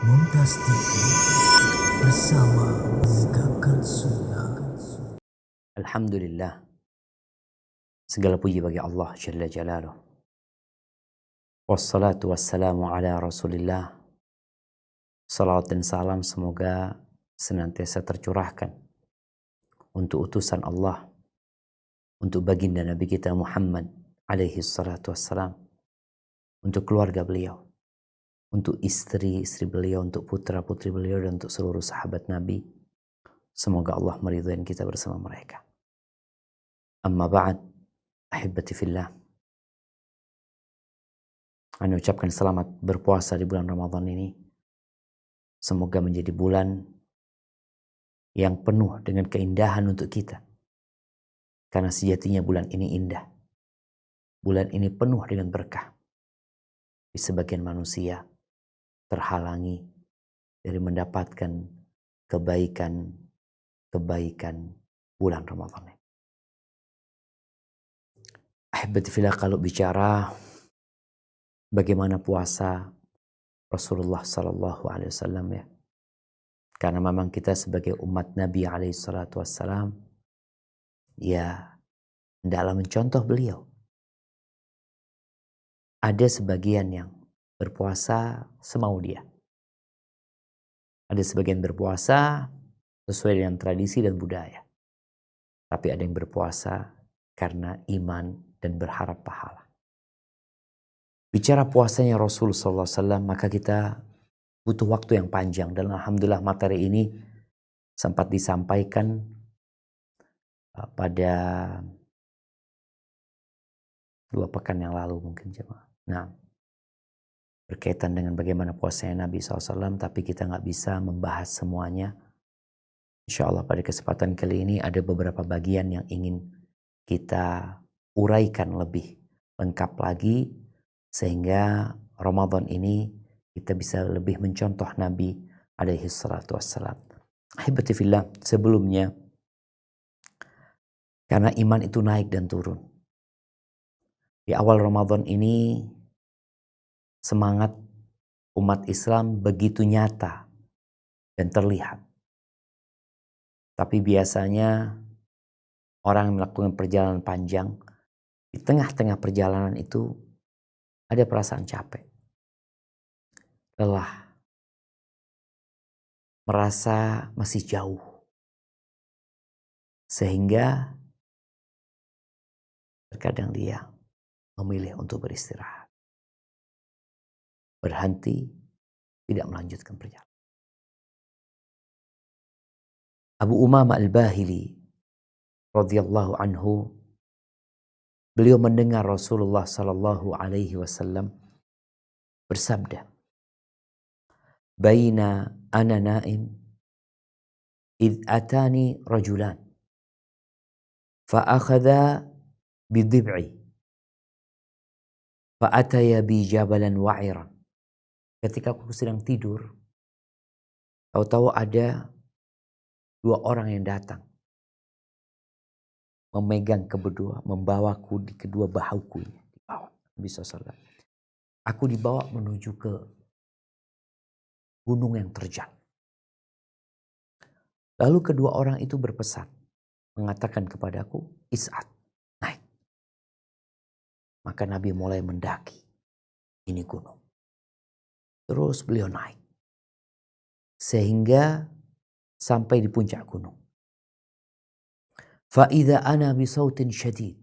Mumtaz TV bersama menegakkan sunnah. Alhamdulillah, segala puji bagi Allah Jalla Jalaluh. Wassalatu wassalamu ala Rasulillah. Salawat dan salam semoga senantiasa tercurahkan untuk utusan Allah, untuk baginda Nabi kita Muhammad alaihi salatu wassalam, untuk keluarga beliau, untuk istri-istri beliau, untuk putra-putri beliau, dan untuk seluruh sahabat Nabi. Semoga Allah meridhai kita bersama mereka. Amma ba'd, ahibati fillah. Saya ucapkan selamat berpuasa di bulan Ramadan ini. Semoga menjadi bulan yang penuh dengan keindahan untuk kita. Karena sejatinya bulan ini indah. Bulan ini penuh dengan berkah. Di sebagian manusia terhalangi dari mendapatkan kebaikan bulan Ramadan ini. Ahibati fillah, kalau bicara bagaimana puasa Rasulullah Sallallahu Alaihi Wasallam, ya, karena memang kita sebagai umat Nabi Alaihi Salatu Wassalam, ya, dalam mencontoh beliau. Ada sebagian yang berpuasa semau dia. Ada sebagian berpuasa sesuai dengan tradisi dan budaya. Tapi ada yang berpuasa karena iman dan berharap pahala. Bicara puasanya Rasul SAW, maka kita butuh waktu yang panjang. Dan alhamdulillah materi ini sempat disampaikan pada 2 pekan yang lalu mungkin, jemaah. Nah, berkaitan dengan bagaimana puasanya Nabi SAW, tapi kita nggak bisa membahas semuanya. Insya Allah pada kesempatan kali ini ada beberapa bagian yang ingin kita uraikan lebih lengkap lagi, sehingga Ramadan ini kita bisa lebih mencontoh Nabi alaihi salatu wassalam. Ahibati fillah, sebelumnya, karena iman itu naik dan turun. Di awal Ramadan ini semangat umat Islam begitu nyata dan terlihat. Tapi biasanya orang yang melakukan perjalanan panjang, di tengah-tengah perjalanan itu ada perasaan capek, lelah, merasa masih jauh. Sehingga terkadang dia memilih untuk beristirahat, berhenti, tidak melanjutkan perjalanan. Abu Umamah Al-Bahili radhiyallahu anhu, beliau mendengar Rasulullah sallallahu alaihi wasallam bersabda, "Baina ana naim idh atani rajulan fa akhadha bidhib'i fa ataya bi jabalan wa'iran." Ketika aku sedang tidur, tahu-tahu ada 2 orang yang datang, memegang membawaku di kedua bahuku. Dibawa Nabi SAW. Aku dibawa menuju ke gunung yang terjal. Lalu kedua orang itu berpesan, mengatakan kepadaku, "Is'ad, naik." Maka Nabi mulai mendaki ini gunung. Terus beliau naik sehingga sampai di puncak gunung. Fa idza ana bi sautin syadid.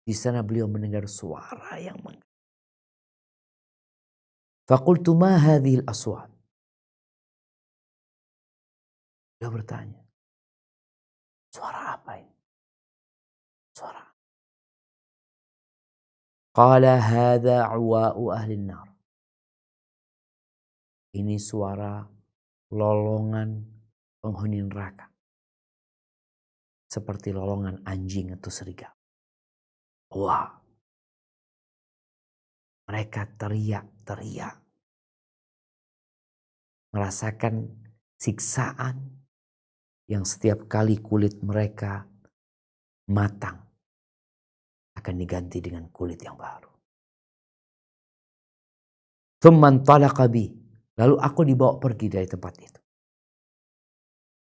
Di sana beliau mendengar suara yang Faqultu ma hadhihi al-aswat. Dia bertanya, suara apa ini? Suara. Qala hadha uwa'u ahli nar. Ini suara lolongan penghuni neraka. Seperti lolongan anjing atau serigala. Wah. Mereka teriak-teriak. Merasakan siksaan yang setiap kali kulit mereka matang akan diganti dengan kulit yang baru. Thumma intalaqa bi. Lalu aku dibawa pergi dari tempat itu.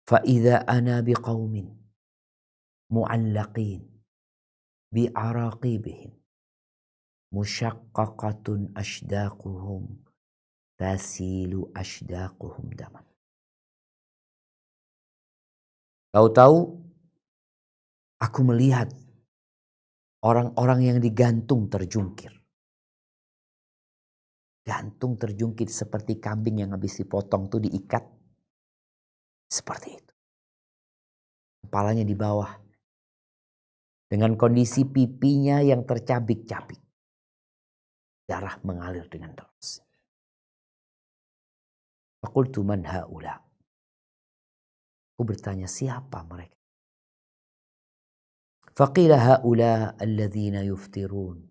Fa'idha ana biqaumin mu'allaqin bi'araqibihim musyaqqaqatun ashdaquhum tasilu ashdaquhum daman. Tahu-tahu aku melihat orang-orang yang digantung terjungkir. Gantung terjungkir seperti kambing yang habis dipotong tuh diikat. Seperti itu. Kepalanya di bawah. Dengan kondisi pipinya yang tercabik-cabik. Darah mengalir dengan deras. Faqultu man haula. Aku bertanya siapa mereka? Faqila haula alladhina yuftirun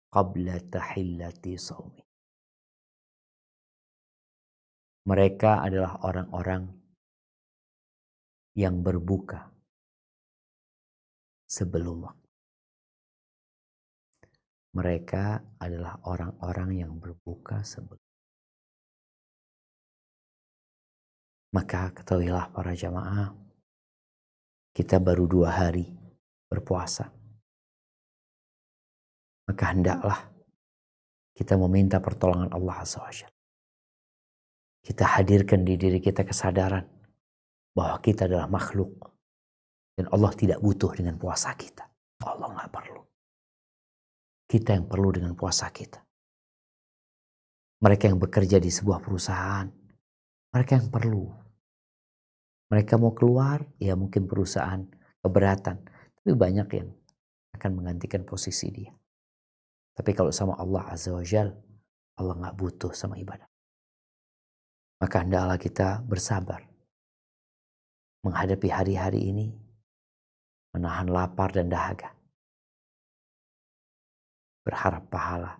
qabla tahillati shaumi. Mereka adalah orang-orang yang berbuka sebelum waktu. Mereka adalah orang-orang yang berbuka sebelum. Maka ketahuilah para jamaah, kita baru 2 hari berpuasa. Maka hendaklah kita meminta pertolongan Allah Azza wa Jalla. Kita hadirkan di diri kita kesadaran bahwa kita adalah makhluk. Dan Allah tidak butuh dengan puasa kita. Allah nggak perlu. Kita yang perlu dengan puasa kita. Mereka yang bekerja di sebuah perusahaan, mereka yang perlu. Mereka mau keluar, ya mungkin perusahaan keberatan. Tapi banyak yang akan menggantikan posisi dia. Tapi kalau sama Allah Azza wa Jal, Allah nggak butuh sama ibadah. Maka hendaklah kita bersabar. Menghadapi hari-hari ini, menahan lapar dan dahaga. Berharap pahala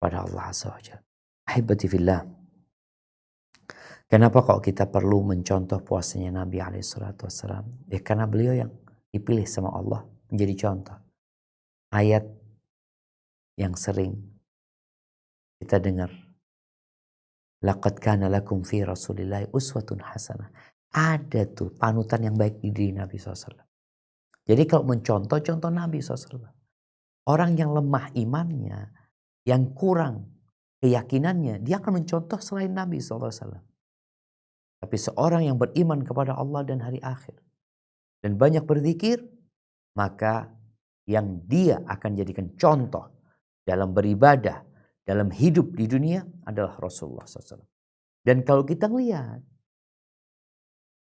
pada Allah Azza wa Jalla. Ahibati fillah. Kenapa kok kita perlu mencontoh puasanya Nabi SAW? Ya karena beliau yang dipilih sama Allah menjadi contoh. Ayat yang sering kita dengar. Laqad kana lakum fi Rasulillahi uswatun hasanah. Ada tuh panutan yang baik di diri Nabi SAW. Jadi kalau mencontoh, contoh Nabi SAW. Orang yang lemah imannya, yang kurang keyakinannya, dia akan mencontoh selain Nabi SAW. Tapi seorang yang beriman kepada Allah dan hari akhir, dan banyak berzikir, maka yang dia akan jadikan contoh dalam beribadah, dalam hidup di dunia adalah Rasulullah SAW. Dan kalau kita lihat,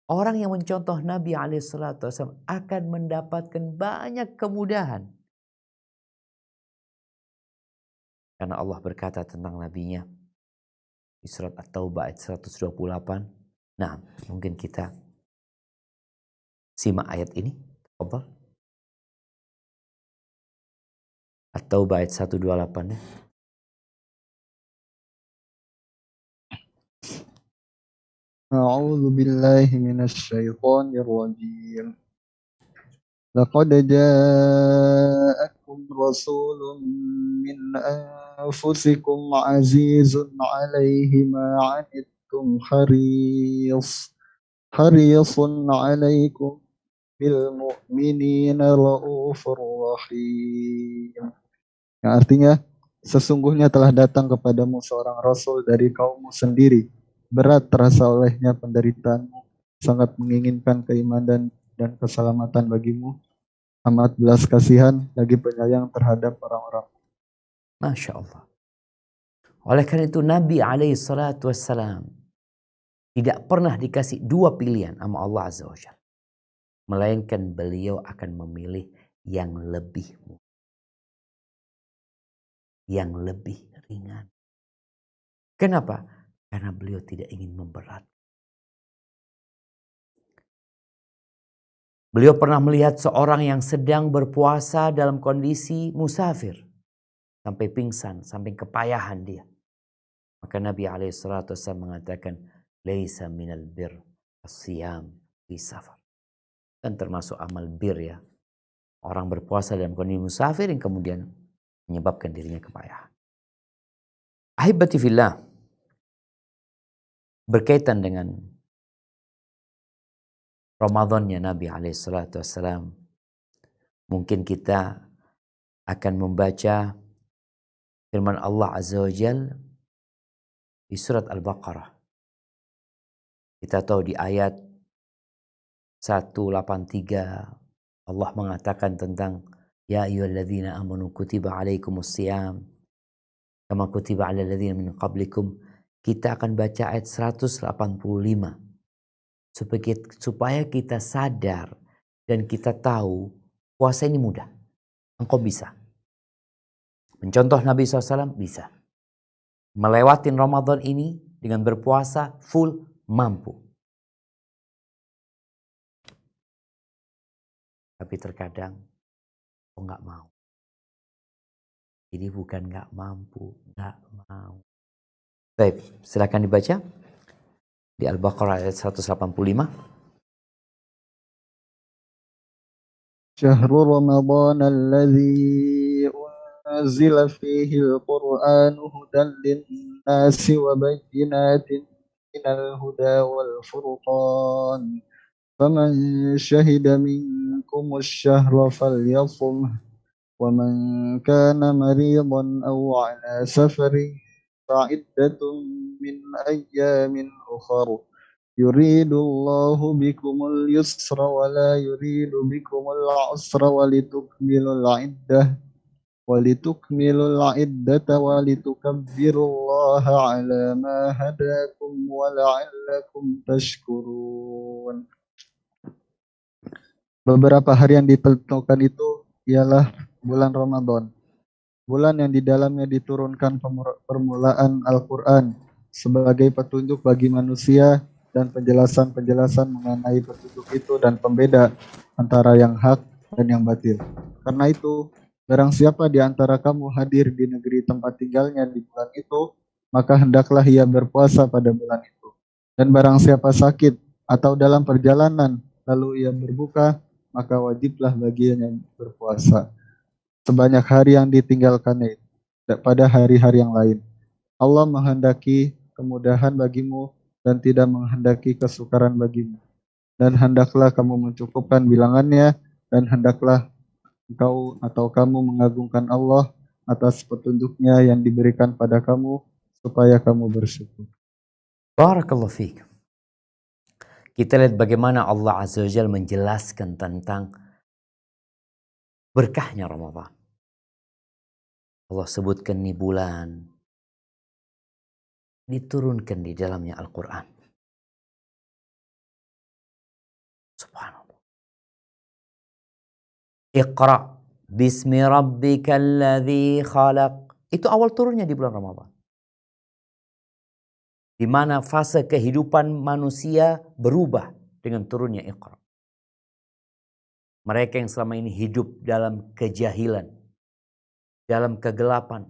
orang yang mencontoh Nabi SAW akan mendapatkan banyak kemudahan. Karena Allah berkata tentang nabinya di surat At-Taubah ayat 128. Nah, mungkin kita simak ayat ini. Tafadhal. At-Taubah ayat 128 ya. أعوذ بالله من الشيطان الرجيم لقد جاءكم رسول من أنفسكم عزيز عليه ما عنتم حريص عليكم بالمؤمنين رؤوف رحيم. Yang artinya, sesungguhnya telah datang kepadamu seorang rasul dari kaummu sendiri. Berat terasa olehnya penderitaanmu, sangat menginginkan keimanan dan keselamatan bagimu. Amat belas kasihan lagi penyayang terhadap orang-orang. Masya Allah. Oleh karena itu Nabi SAW tidak pernah dikasih 2 pilihan sama Allah Azza wa Jalla. Melainkan beliau akan memilih yang lebih mudah, yang lebih ringan. Kenapa? Karena beliau tidak ingin memberat. Beliau pernah melihat seorang yang sedang berpuasa dalam kondisi musafir. Sampai pingsan, sampai kepayahan dia. Maka Nabi SAW mengatakan, Laisa minal bir as-siyam fi safar. Dan termasuk amal bir ya. Orang berpuasa dalam kondisi musafir yang kemudian menyebabkan dirinya kepayahan. Ahibati fillah. berkaitan dengan Ramadannya Nabi SAW. Mungkin kita akan membaca firman Allah Azza wa Jal di surat Al-Baqarah. Kita tahu di ayat 183 Allah mengatakan tentang ya ayyuhalladzina amanu kutiba alaikumusiyam kama kutiba alal ladzina min qablikum. Kita akan baca ayat 185 supaya kita sadar dan kita tahu puasa ini mudah. Engkau bisa. Mencontoh Nabi SAW bisa. Melewatin Ramadan ini dengan berpuasa full mampu. Tapi terkadang kok nggak mau. Ini bukan nggak mampu, nggak mau. Baik, silakan dibaca di Al-Baqarah ayat 185. شهر رمضان الذي أنزل فيه القرآن هدى للناس وبينات من الهدى والفرقان فمن شهد منكم الشهر فليصمه ومن كان مريضا أو على سفر فعدة من أيام أخر يريد الله بكم اليسر ولا يريد بكم العسر ولتكملوا العدة ولتكبروا الله على ما هداكم ولعلكم تشكرون. Beberapa hari yang ditentukan itu ialah bulan Ramadan. Bulan yang di dalamnya diturunkan permulaan Al-Quran sebagai petunjuk bagi manusia dan penjelasan-penjelasan mengenai petunjuk itu dan pembeda antara yang hak dan yang batil. Karena itu, barang siapa di antara kamu hadir di negeri tempat tinggalnya di bulan itu, maka hendaklah ia berpuasa pada bulan itu. Dan barang siapa sakit atau dalam perjalanan, lalu ia berbuka, maka wajiblah baginya berpuasa sebanyak hari yang ditinggalkannya pada hari-hari yang lain. Allah menghendaki kemudahan bagimu dan tidak menghendaki kesukaran bagimu. Dan hendaklah kamu mencukupkan bilangannya dan hendaklah engkau atau kamu mengagungkan Allah atas petunjuknya yang diberikan pada kamu supaya kamu bersyukur. Barakallahu fiik. Kita lihat bagaimana Allah Azza wa Jalla menjelaskan tentang berkahnya Ramadan. Allah sebutkan nih bulan diturunkan di dalamnya Al-Quran. Subhanallah. Iqra bismi rabbikal ladzi khalaq. Itu awal turunnya di bulan Ramadan. Di mana fase kehidupan manusia berubah dengan turunnya Iqra. Mereka yang selama ini hidup dalam kejahilan, dalam kegelapan,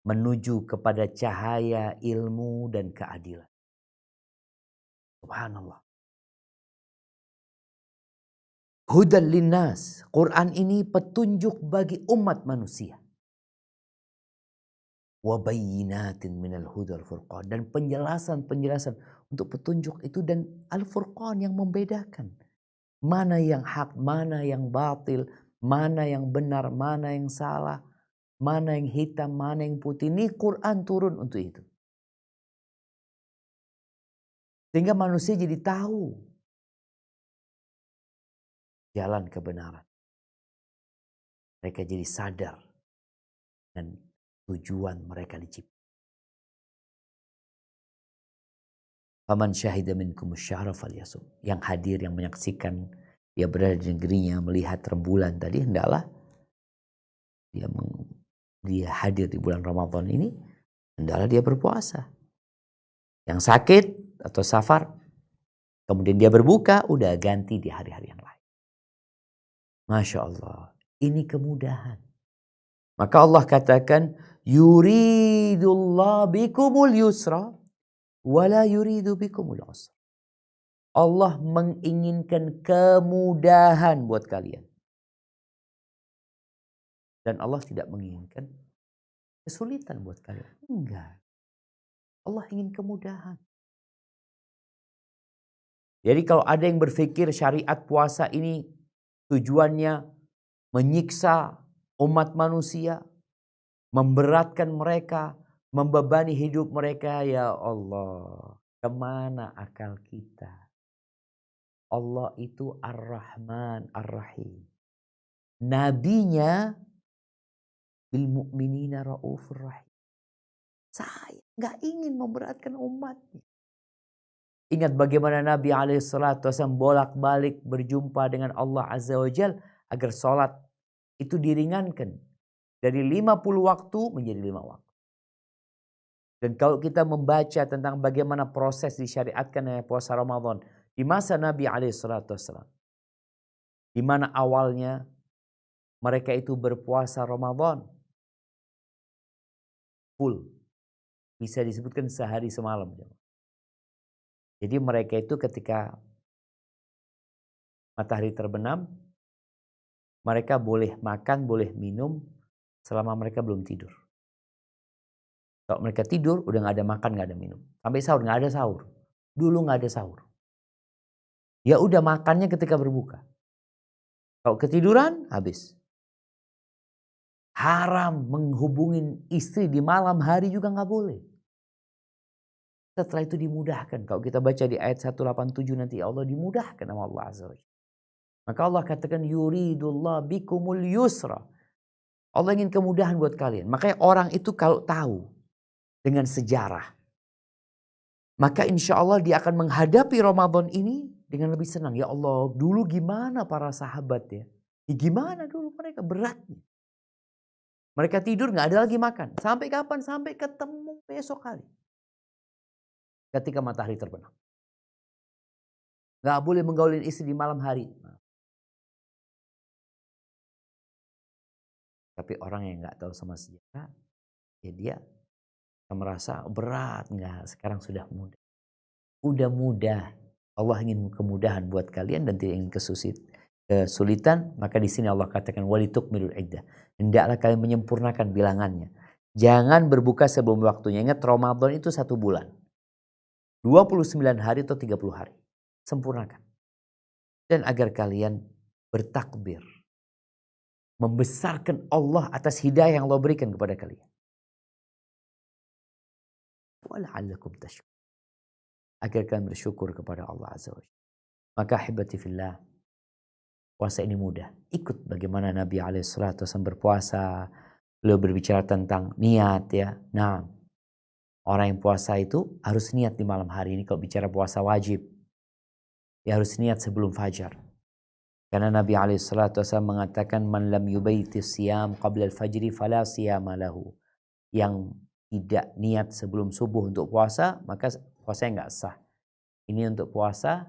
menuju kepada cahaya ilmu dan keadilan. Subhanallah. Hudan linnas. Quran ini petunjuk bagi umat manusia. Wa bayyinatin minal huda wal furqan. Dan penjelasan-penjelasan untuk petunjuk itu dan al-furqan yang membedakan. Mana yang hak, mana yang batil, mana yang benar, mana yang salah, mana yang hitam, mana yang putih. Ini Quran turun untuk itu. Sehingga manusia jadi tahu jalan kebenaran. Mereka jadi sadar dan tujuan mereka dicipta. Faman syahida minkum syahra falyasum. Yang hadir, yang menyaksikan, dia berada di negerinya melihat rembulan tadi, hendaklah dia hadir di bulan Ramadan ini, hendaklah dia berpuasa. Yang sakit atau safar, kemudian dia berbuka, udah ganti di hari-hari yang lain. Masya Allah, ini kemudahan. Maka Allah katakan, yuridullah bikumul yusra, wala yuridu bikumul usra. Allah menginginkan kemudahan buat kalian. Dan Allah tidak menginginkan kesulitan buat kalian. Enggak. Allah ingin kemudahan. Jadi kalau ada yang berpikir syariat puasa ini tujuannya menyiksa umat manusia, memberatkan mereka, membebani hidup mereka, ya Allah, kemana akal kita? Allah itu Ar-Rahman Ar-Rahim. Nabinya bil mu'minina raufur rahim. Saya nggak ingin memberatkan umatnya. Ingat bagaimana Nabi SAW bolak-balik berjumpa dengan Allah Azza wa Jal agar sholat itu diringankan. Dari 50 waktu menjadi 5 waktu. Dan kalau kita membaca tentang bagaimana proses disyariatkan puasa Ramadan di masa Nabi SAW. Di mana awalnya mereka itu berpuasa Ramadan full. Bisa disebutkan sehari semalam. Jadi mereka itu ketika matahari terbenam, mereka boleh makan, boleh minum selama mereka belum tidur. Kalau mereka tidur, udah gak ada makan, gak ada minum. Sampai sahur, gak ada sahur. Dulu gak ada sahur. Ya udah makannya ketika berbuka. Kalau ketiduran, habis. Haram menghubungin istri di malam hari juga gak boleh. Setelah itu dimudahkan. Kalau kita baca di ayat 187 nanti Allah dimudahkan sama Allah Azza wa Jalla. Maka Allah katakan yuridullah bikumul yusra. Allah ingin kemudahan buat kalian. Makanya orang itu kalau tahu dengan sejarah, maka insya Allah dia akan menghadapi Ramadan ini dengan lebih senang. Ya Allah, dulu gimana para sahabat ya? Gimana dulu mereka beratnya. Mereka tidur gak ada lagi makan. Sampai kapan? Sampai ketemu besok hari. Ketika matahari terbenam. Gak boleh menggaulin istri di malam hari. Tapi orang yang gak tahu sama sejarah, ya dia merasa berat. Enggak, sekarang sudah mudah. Udah mudah. Allah ingin kemudahan buat kalian dan tidak ingin kesulitan. Maka di sini Allah katakan walitukmilul iddah. Hendaklah kalian menyempurnakan bilangannya. Jangan berbuka sebelum waktunya. Ingat Ramadan itu 1 bulan. 29 hari atau 30 hari. Sempurnakan. Dan agar kalian bertakbir. Membesarkan Allah atas hidayah yang Allah berikan kepada kalian. Wala'allakum tashkur. Agar kalian bersyukur kepada Allah Azza wa Jalla. Maka ahibati fillah. Puasa ini mudah. Ikut bagaimana Nabi SAW berpuasa. Beliau berbicara tentang niat ya. Nah. Orang yang puasa itu harus niat di malam hari ini. Kalau bicara puasa wajib. Ya harus niat sebelum fajar. Karena Nabi SAW mengatakan man lam yubaiti siyam qabla al-fajri fala siyama lahu. Yang tidak niat sebelum subuh untuk puasa, maka puasanya nggak sah. Ini untuk puasa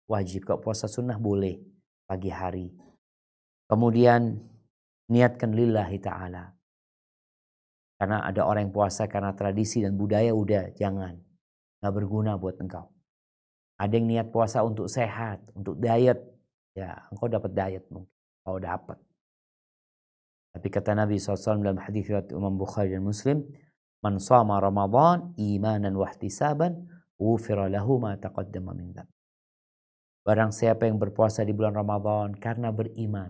wajib. Kalau puasa sunnah boleh pagi hari. Kemudian niatkan lillahi ta'ala. Karena ada orang yang puasa karena tradisi dan budaya, udah jangan. Nggak berguna buat engkau. Ada yang niat puasa untuk sehat, untuk diet. Ya, engkau dapat diet mungkin. Kau dapat. Tapi kata Nabi SAW dalam hadis riwayat Imam Bukhari dan Muslim, man shama Ramadan imanan wa ihtisaban, ghufira lahu ma taqaddama min dzambi. Barang siapa yang berpuasa di bulan Ramadan karena beriman,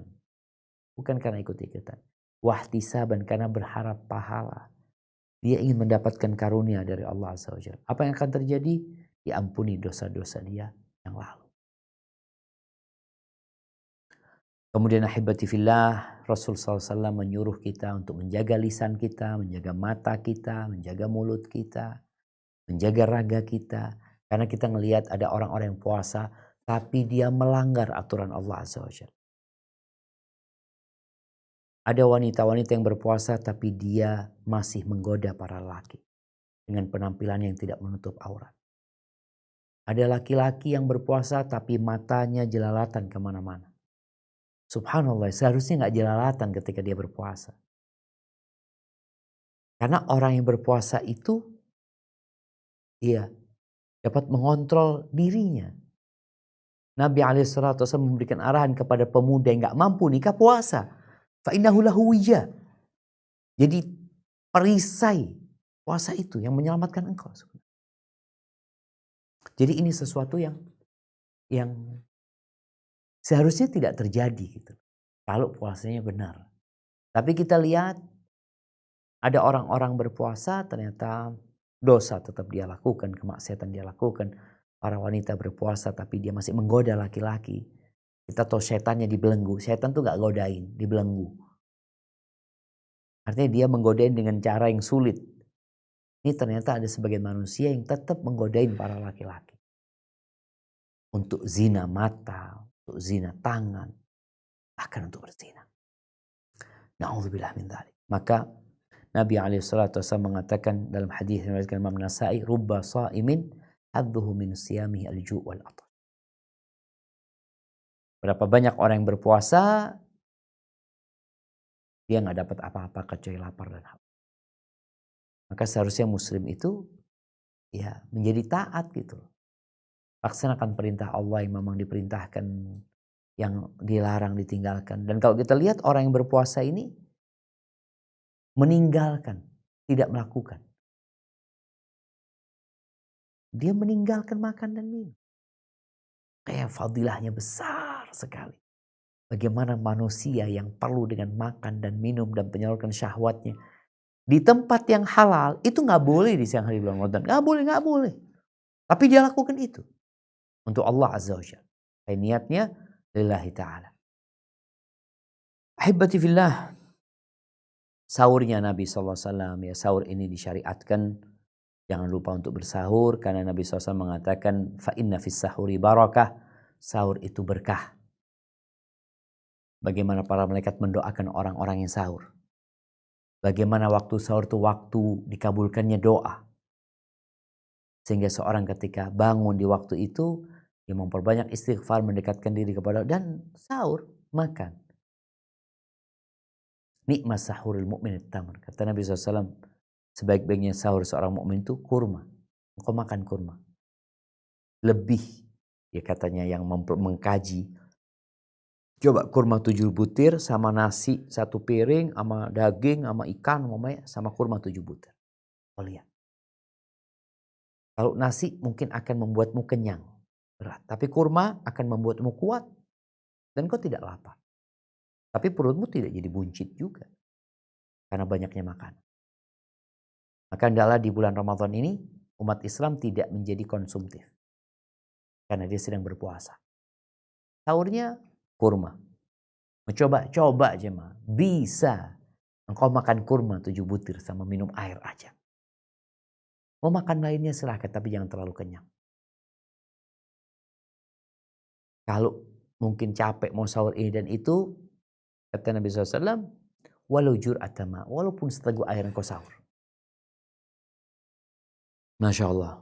bukan karena ikut-ikutan. Wahtisaban karena berharap pahala. Dia ingin mendapatkan karunia dari Allah Azza wa Jalla. Apa yang akan terjadi? Diampuni dosa-dosa dia yang lalu. Kemudian ahibati fillah, Rasul SAW menyuruh kita untuk menjaga lisan kita, menjaga mata kita, menjaga mulut kita, menjaga raga kita. Karena kita ngelihat ada orang-orang yang puasa, tapi dia melanggar aturan Allah Azza wa Jalla. Ada wanita-wanita yang berpuasa tapi dia masih menggoda para laki dengan penampilan yang tidak menutup aurat. Ada laki-laki yang berpuasa tapi matanya jelalatan kemana-mana. Subhanallah, seharusnya gak jelalatan ketika dia berpuasa. Karena orang yang berpuasa itu dapat mengontrol dirinya. Nabi SAW memberikan arahan kepada pemuda yang gak mampu nikah puasa. Fa'innahu lahu wija. Jadi perisai puasa itu yang menyelamatkan engkau. Jadi ini sesuatu yang yang seharusnya tidak terjadi gitu. Kalau puasanya benar. Tapi kita lihat ada orang-orang berpuasa ternyata dosa tetap dia lakukan, kemaksiatan dia lakukan. Para wanita berpuasa tapi dia masih menggoda laki-laki. Kita tahu setannya dibelenggu. Setan tuh gak godain, dibelenggu. Artinya dia menggodain dengan cara yang sulit. Ini ternyata ada sebagian manusia yang tetap menggodain para laki-laki. Untuk zina mata, untuk zina tangan, bahkan untuk berzina. Na'udzubillah min dzalik. Maka Nabi SAW mengatakan dalam hadis yang diriwayatkan Imam Nasa'i, rubba sha'imin hadduhu min siyamihi al-ju' wal atash. Berapa banyak orang yang berpuasa, dia nggak dapat apa-apa kecuali lapar dan haus. Maka seharusnya muslim itu ya menjadi taat gitu. Laksanakan perintah Allah yang memang diperintahkan, yang dilarang ditinggalkan. Dan kalau kita lihat orang yang berpuasa ini meninggalkan, tidak melakukan. Dia meninggalkan makan dan minum. Kayak fadilahnya besar sekali. Bagaimana manusia yang perlu dengan makan dan minum dan menyalurkan syahwatnya di tempat yang halal, itu nggak boleh di siang hari bulan Ramadan. Nggak boleh. Tapi dia lakukan itu untuk Allah Azza wa Jalla. Niatnya lillahi ta'ala. Ahibati fillah. Sahurnya Nabi SAW, ya sahur ini disyariatkan. Jangan lupa untuk bersahur karena Nabi SAW mengatakan fa inna fis sahuri barakah. Sahur itu berkah. Bagaimana para malaikat mendoakan orang-orang yang sahur. Bagaimana waktu sahur itu waktu dikabulkannya doa. Sehingga seorang ketika bangun di waktu itu, dia memperbanyak istighfar, mendekatkan diri kepada Allah, dan sahur, makan. Nikmat sahurul mu'min tamar. Kata Nabi SAW, sebaik-baiknya sahur seorang mukmin itu kurma. Engkau makan kurma. Lebih, ya katanya yang mengkaji. Coba kurma 7 butir sama nasi 1 piring, sama daging, sama ikan, sama kurma 7 butir. Oh lihat. Kalau nasi mungkin akan membuatmu kenyang, berat. Tapi kurma akan membuatmu kuat dan kau tidak lapar. Tapi perutmu tidak jadi buncit juga karena banyaknya makan. Maka hendaklah di bulan Ramadan ini umat Islam tidak menjadi konsumtif karena dia sedang berpuasa. Sahurnya kurma. Coba jemaah. Bisa engkau makan kurma 7 butir sama minum air aja. Mau makan lainnya silahkan, tapi jangan terlalu kenyang. Kalau mungkin capek mau sahur ini dan itu, kata Nabi SAW, walau jur'atama, walaupun seteguk air engkau sahur. Masya Allah.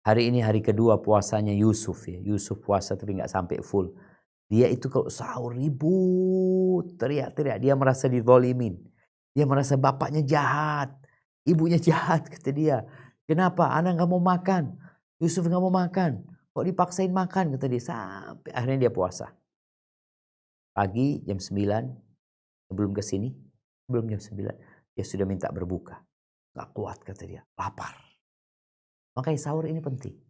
Hari ini hari kedua puasanya Yusuf ya. Yusuf puasa tapi nggak sampai full. Dia itu kalau sahur ribut, teriak-teriak. Dia merasa dizalimin. Dia merasa bapaknya jahat. Ibunya jahat, kata dia. Kenapa? Anak gak mau makan. Yusuf gak mau makan. Kok dipaksain makan, kata dia. Sampai akhirnya dia puasa. Pagi jam 9, sebelum ke sini, sebelum jam 9, dia sudah minta berbuka. Gak kuat, kata dia. Lapar. Makanya sahur ini penting.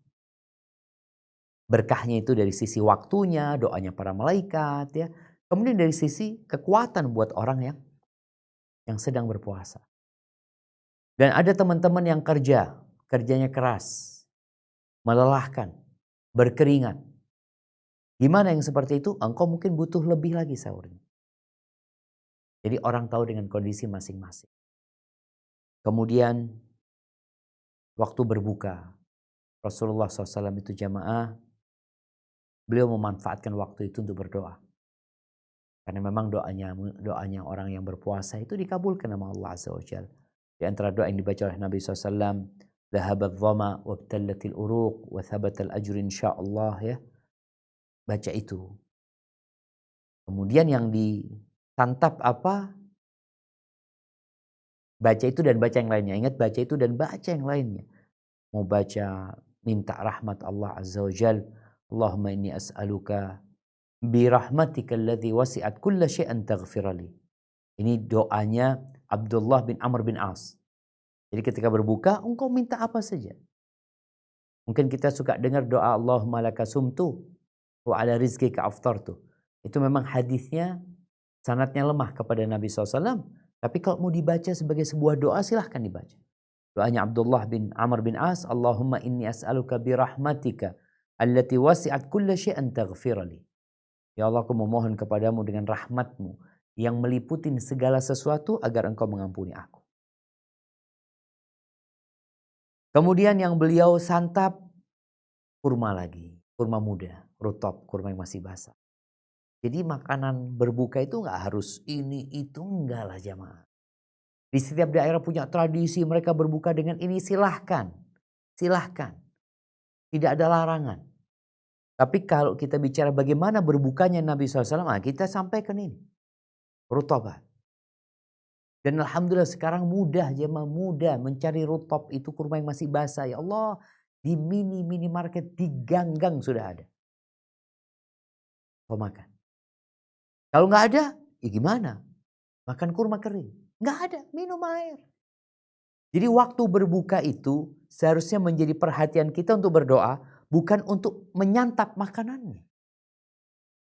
Berkahnya itu dari sisi waktunya, doanya para malaikat, ya. Kemudian dari sisi kekuatan buat orang yang sedang berpuasa. Dan ada teman-teman yang kerjanya keras, melelahkan, berkeringat. Gimana yang seperti itu? Engkau mungkin butuh lebih lagi sahurnya. Jadi orang tahu dengan kondisi masing-masing. Kemudian waktu berbuka, Rasulullah SAW itu jamaah, beliau memanfaatkan waktu itu untuk berdoa. Karena memang doanya orang yang berpuasa itu dikabulkan sama Allah Azza wa Jalla. Di antara doa yang dibaca oleh Nabi SAW, dhahabat dhama wabtallatil uruq wa thabatal ajr insyaallah, ya. Baca itu. Kemudian yang disantap apa? Baca itu dan baca yang lainnya. Ingat, baca itu dan baca yang lainnya. Mau baca minta rahmat Allah Azza wa Jalla, Allahumma inni as'aluka bi rahmatika alladhi wasi'at kulla syai'an taghfirali. Ini doanya Abdullah bin Amr bin As. Jadi ketika berbuka, engkau minta apa saja. Mungkin kita suka dengar doa Allahumma laka sumtu wa ala rizqika aftartu. Itu memang hadisnya sanadnya lemah kepada Nabi SAW. Tapi kalau mau dibaca sebagai sebuah doa silahkan dibaca. Doanya Abdullah bin Amr bin As, Allahumma inni as'aluka birahmatika allati wasi'at kulla syai'an taghfirali. Ya Allah, aku memohon kepadamu dengan rahmatmu yang meliputi segala sesuatu agar engkau mengampuni aku. Kemudian yang beliau santap kurma lagi, kurma muda, rutop, kurma yang masih basah. Jadi makanan berbuka itu nggak harus ini itu, enggak lah jamaah. Di setiap daerah punya tradisi mereka berbuka dengan ini, silahkan. Silahkan. Tidak ada larangan. Tapi kalau kita bicara bagaimana berbukanya Nabi SAW, kita sampaikan ini. Rutobat. Dan alhamdulillah sekarang mudah jemaah, mudah mencari rutop itu, kurma yang masih basah. Ya Allah, di minimarket, di ganggang sudah ada. Kau makan. Kalau nggak ada, ya gimana? Makan kurma kering. Nggak ada, minum air. Jadi waktu berbuka itu seharusnya menjadi perhatian kita untuk berdoa, bukan untuk menyantap makanannya.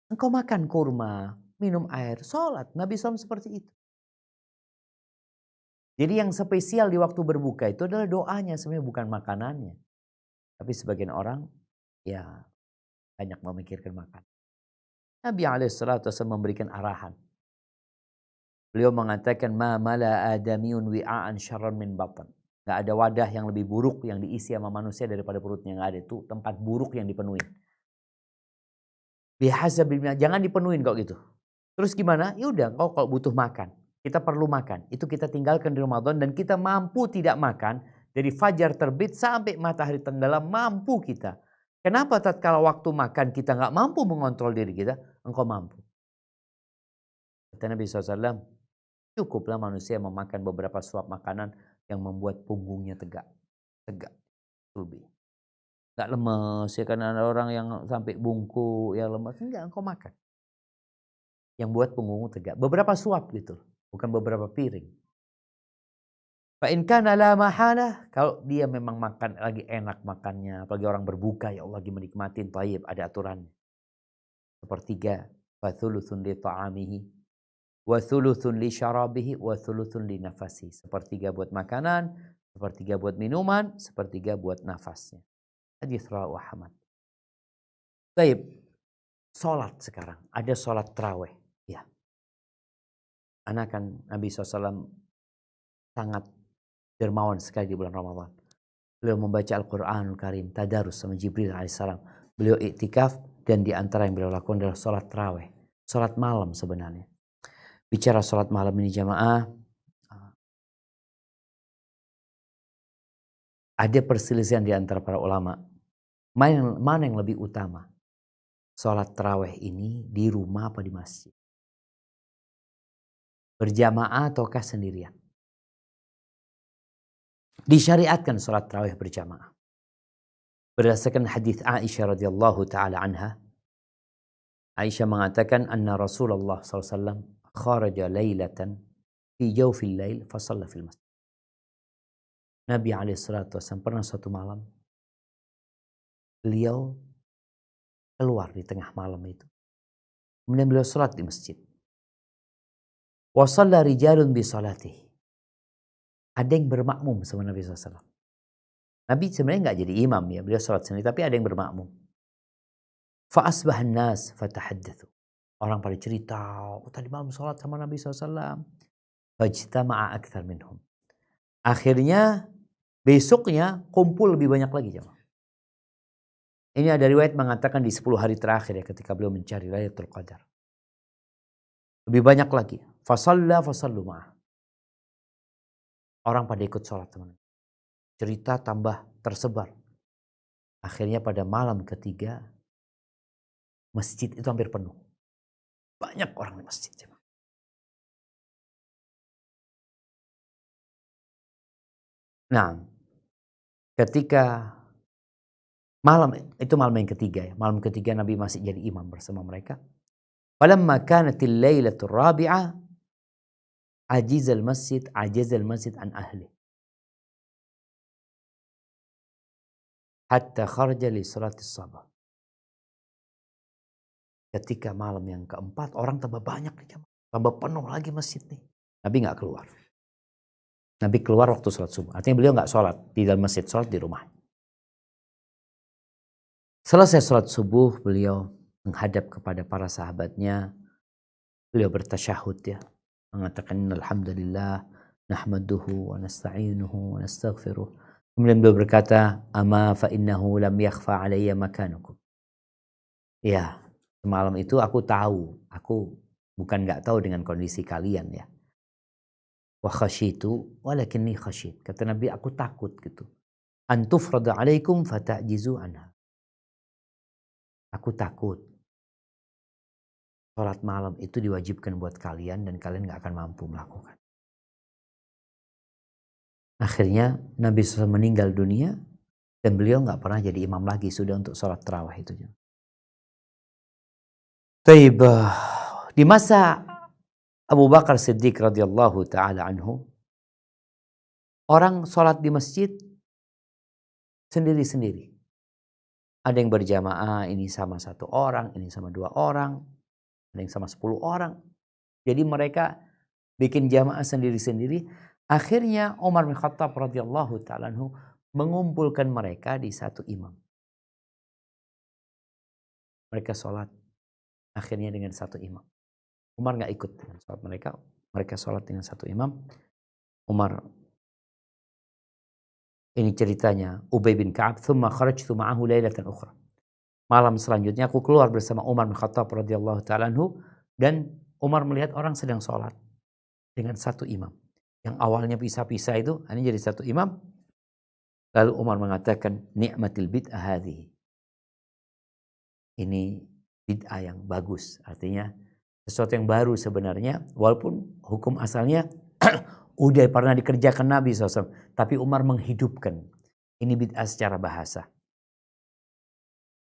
Engkau makan kurma, minum air, sholat. Nabi SAW seperti itu. Jadi yang spesial di waktu berbuka itu adalah doanya, sebenarnya bukan makanannya. Tapi sebagian orang ya banyak memikirkan makan. Nabi SAW memberikan arahan. Beliau mengatakan, ma mala adamiyun wi'a'an syarran min batan. Gak ada wadah yang lebih buruk yang diisi sama manusia daripada perutnya. Gak ada, itu tempat buruk yang dipenuhi. Jangan dipenuhin kok gitu. Terus gimana? Ya udah, kau kalau butuh makan, kita perlu makan. Itu kita tinggalkan di Ramadan dan kita mampu tidak makan dari fajar terbit sampai matahari tenggelam, mampu kita. Kenapa tatkala waktu makan kita nggak mampu mengontrol diri kita? Engkau mampu. Kata Nabi SAW, cukuplah manusia memakan beberapa suap makanan yang membuat punggungnya tegak. Tegak. Lebih. Gak lemes ya, karena ada orang yang sampai bungkuk yang lemes. Enggak, engkau makan. Yang buat punggungmu tegak. Beberapa suap gitu. Bukan beberapa piring. Fa in kana la mahalah, kalau dia memang makan lagi enak makannya, apalagi orang berbuka, ya Allah lagi menikmatin, thayyib, ada aturannya. Sepertiga, fa thuluthun li ta'amihi wa thuluthun li syarabihi wa thuluthun li nafasi. Sepertiga buat makanan, sepertiga buat minuman, sepertiga buat nafasnya. Hadits rawahu Ahmad. Baik, salat sekarang. Ada salat tarawih. Ya. Anak kan Nabi SAW sangat dermawan sekali di bulan Ramadan. Beliau membaca Al-Quranul Karim, tadarus sama Jibril alaihissalam. Beliau iktikaf dan di antara yang beliau lakukan adalah salat tarawih. Salat malam sebenarnya. Bicara salat malam ini jamaah, ada perselisihan di antara para ulama. Mana yang lebih utama? Salat tarawih ini di rumah apa di masjid? Berjamaah ataukah sendirian? Disyariatkan salat tarawih berjamaah. Berdasarkan hadis Aisyah radhiyallahu taala anha, Aisyah mengatakan anna Rasulullah SAW kharaja lailatan fi jawfil lail fa shalla fil masjid. Nabi SAW pernah suatu malam beliau keluar di tengah malam itu. Kemudian beliau salat di masjid. Wa shalla rijalun bi salatihi. Ada yang bermakmum sama Nabi SAW. Nabi sebenarnya nggak jadi imam ya, beliau salat sendiri, tapi ada yang bermakmum. Fa asbahan nas fatahaddatsu. Orang pada cerita, oh, tadi malam salat sama Nabi SAW. Fajtama'a aktsar minhum. Akhirnya besoknya kumpul lebih banyak lagi jemaah. Ini ada riwayat mengatakan di 10 hari terakhir ya, ketika beliau mencari Lailatul Qadar. Lebih banyak lagi. Fasallu ma'ah. Orang pada ikut sholat teman. Cerita tambah tersebar. Akhirnya pada malam ketiga, masjid itu hampir penuh. Banyak orang di masjid. Nah, ketika malam yang ketiga ya. Malam ketiga Nabi masih jadi imam bersama mereka. Falamma kanatil lailatul rabi'ah ajazal masjid an ahli. hatta kharaja li salatis sabah. Ketika malam yang keempat, orang tambah banyak nih, tambah penuh lagi masjid nih. Nabi nggak keluar. Nabi keluar waktu sholat subuh. Artinya beliau nggak sholat di dalam masjid, sholat di rumah. Selesai sholat subuh, beliau menghadap kepada para sahabatnya. Beliau bertasyahud ya, mengatakan alhamdulillah nahmaduhu wa nasta'inuhu wa nastaghfiruh. Kemudian beliau berkata, ama fa innahu lam yakhfa alayya makanukum. Ya, semalam itu aku tahu, aku bukan nggak tahu dengan kondisi kalian ya. Wa khasyitu walakinni khasyit. Kata Nabi, aku takut gitu. An tufrada alaikum fata'jizu anha. Aku takut sholat malam itu diwajibkan buat kalian dan kalian gak akan mampu melakukan. Akhirnya Nabi SAW meninggal dunia dan beliau gak pernah jadi imam lagi sudah untuk sholat tarawih itu. Taib, di masa Abu Bakar Siddiq radhiyallahu taala anhu, orang sholat di masjid sendiri-sendiri. Ada yang berjamaah, ini sama 1 orang, ini sama 2 orang, ada yang sama 10 orang. Jadi mereka bikin jamaah sendiri-sendiri. Akhirnya Umar bin Khattab radhiyallahu ta'ala anhu mengumpulkan mereka di satu imam. Mereka sholat akhirnya dengan satu imam. Umar gak ikut dengan sholat mereka. Mereka sholat dengan satu imam. Umar, ini ceritanya, Ubay bin Ka'ab, thumma kharajtu ma'ahu lailatan ukhra. Malam selanjutnya aku keluar bersama Umar bin Khattab radhiyallahu ta'ala anhu, dan Umar melihat orang sedang sholat dengan satu imam. Yang awalnya pisah-pisah itu, ini jadi satu imam. Lalu Umar mengatakan, ni'matil bid'ah hadhihi. Ini bid'ah yang bagus. Artinya sesuatu yang baru sebenarnya, walaupun hukum asalnya udah pernah dikerjakan Nabi SAW. Tapi Umar menghidupkan. Ini bid'ah secara bahasa.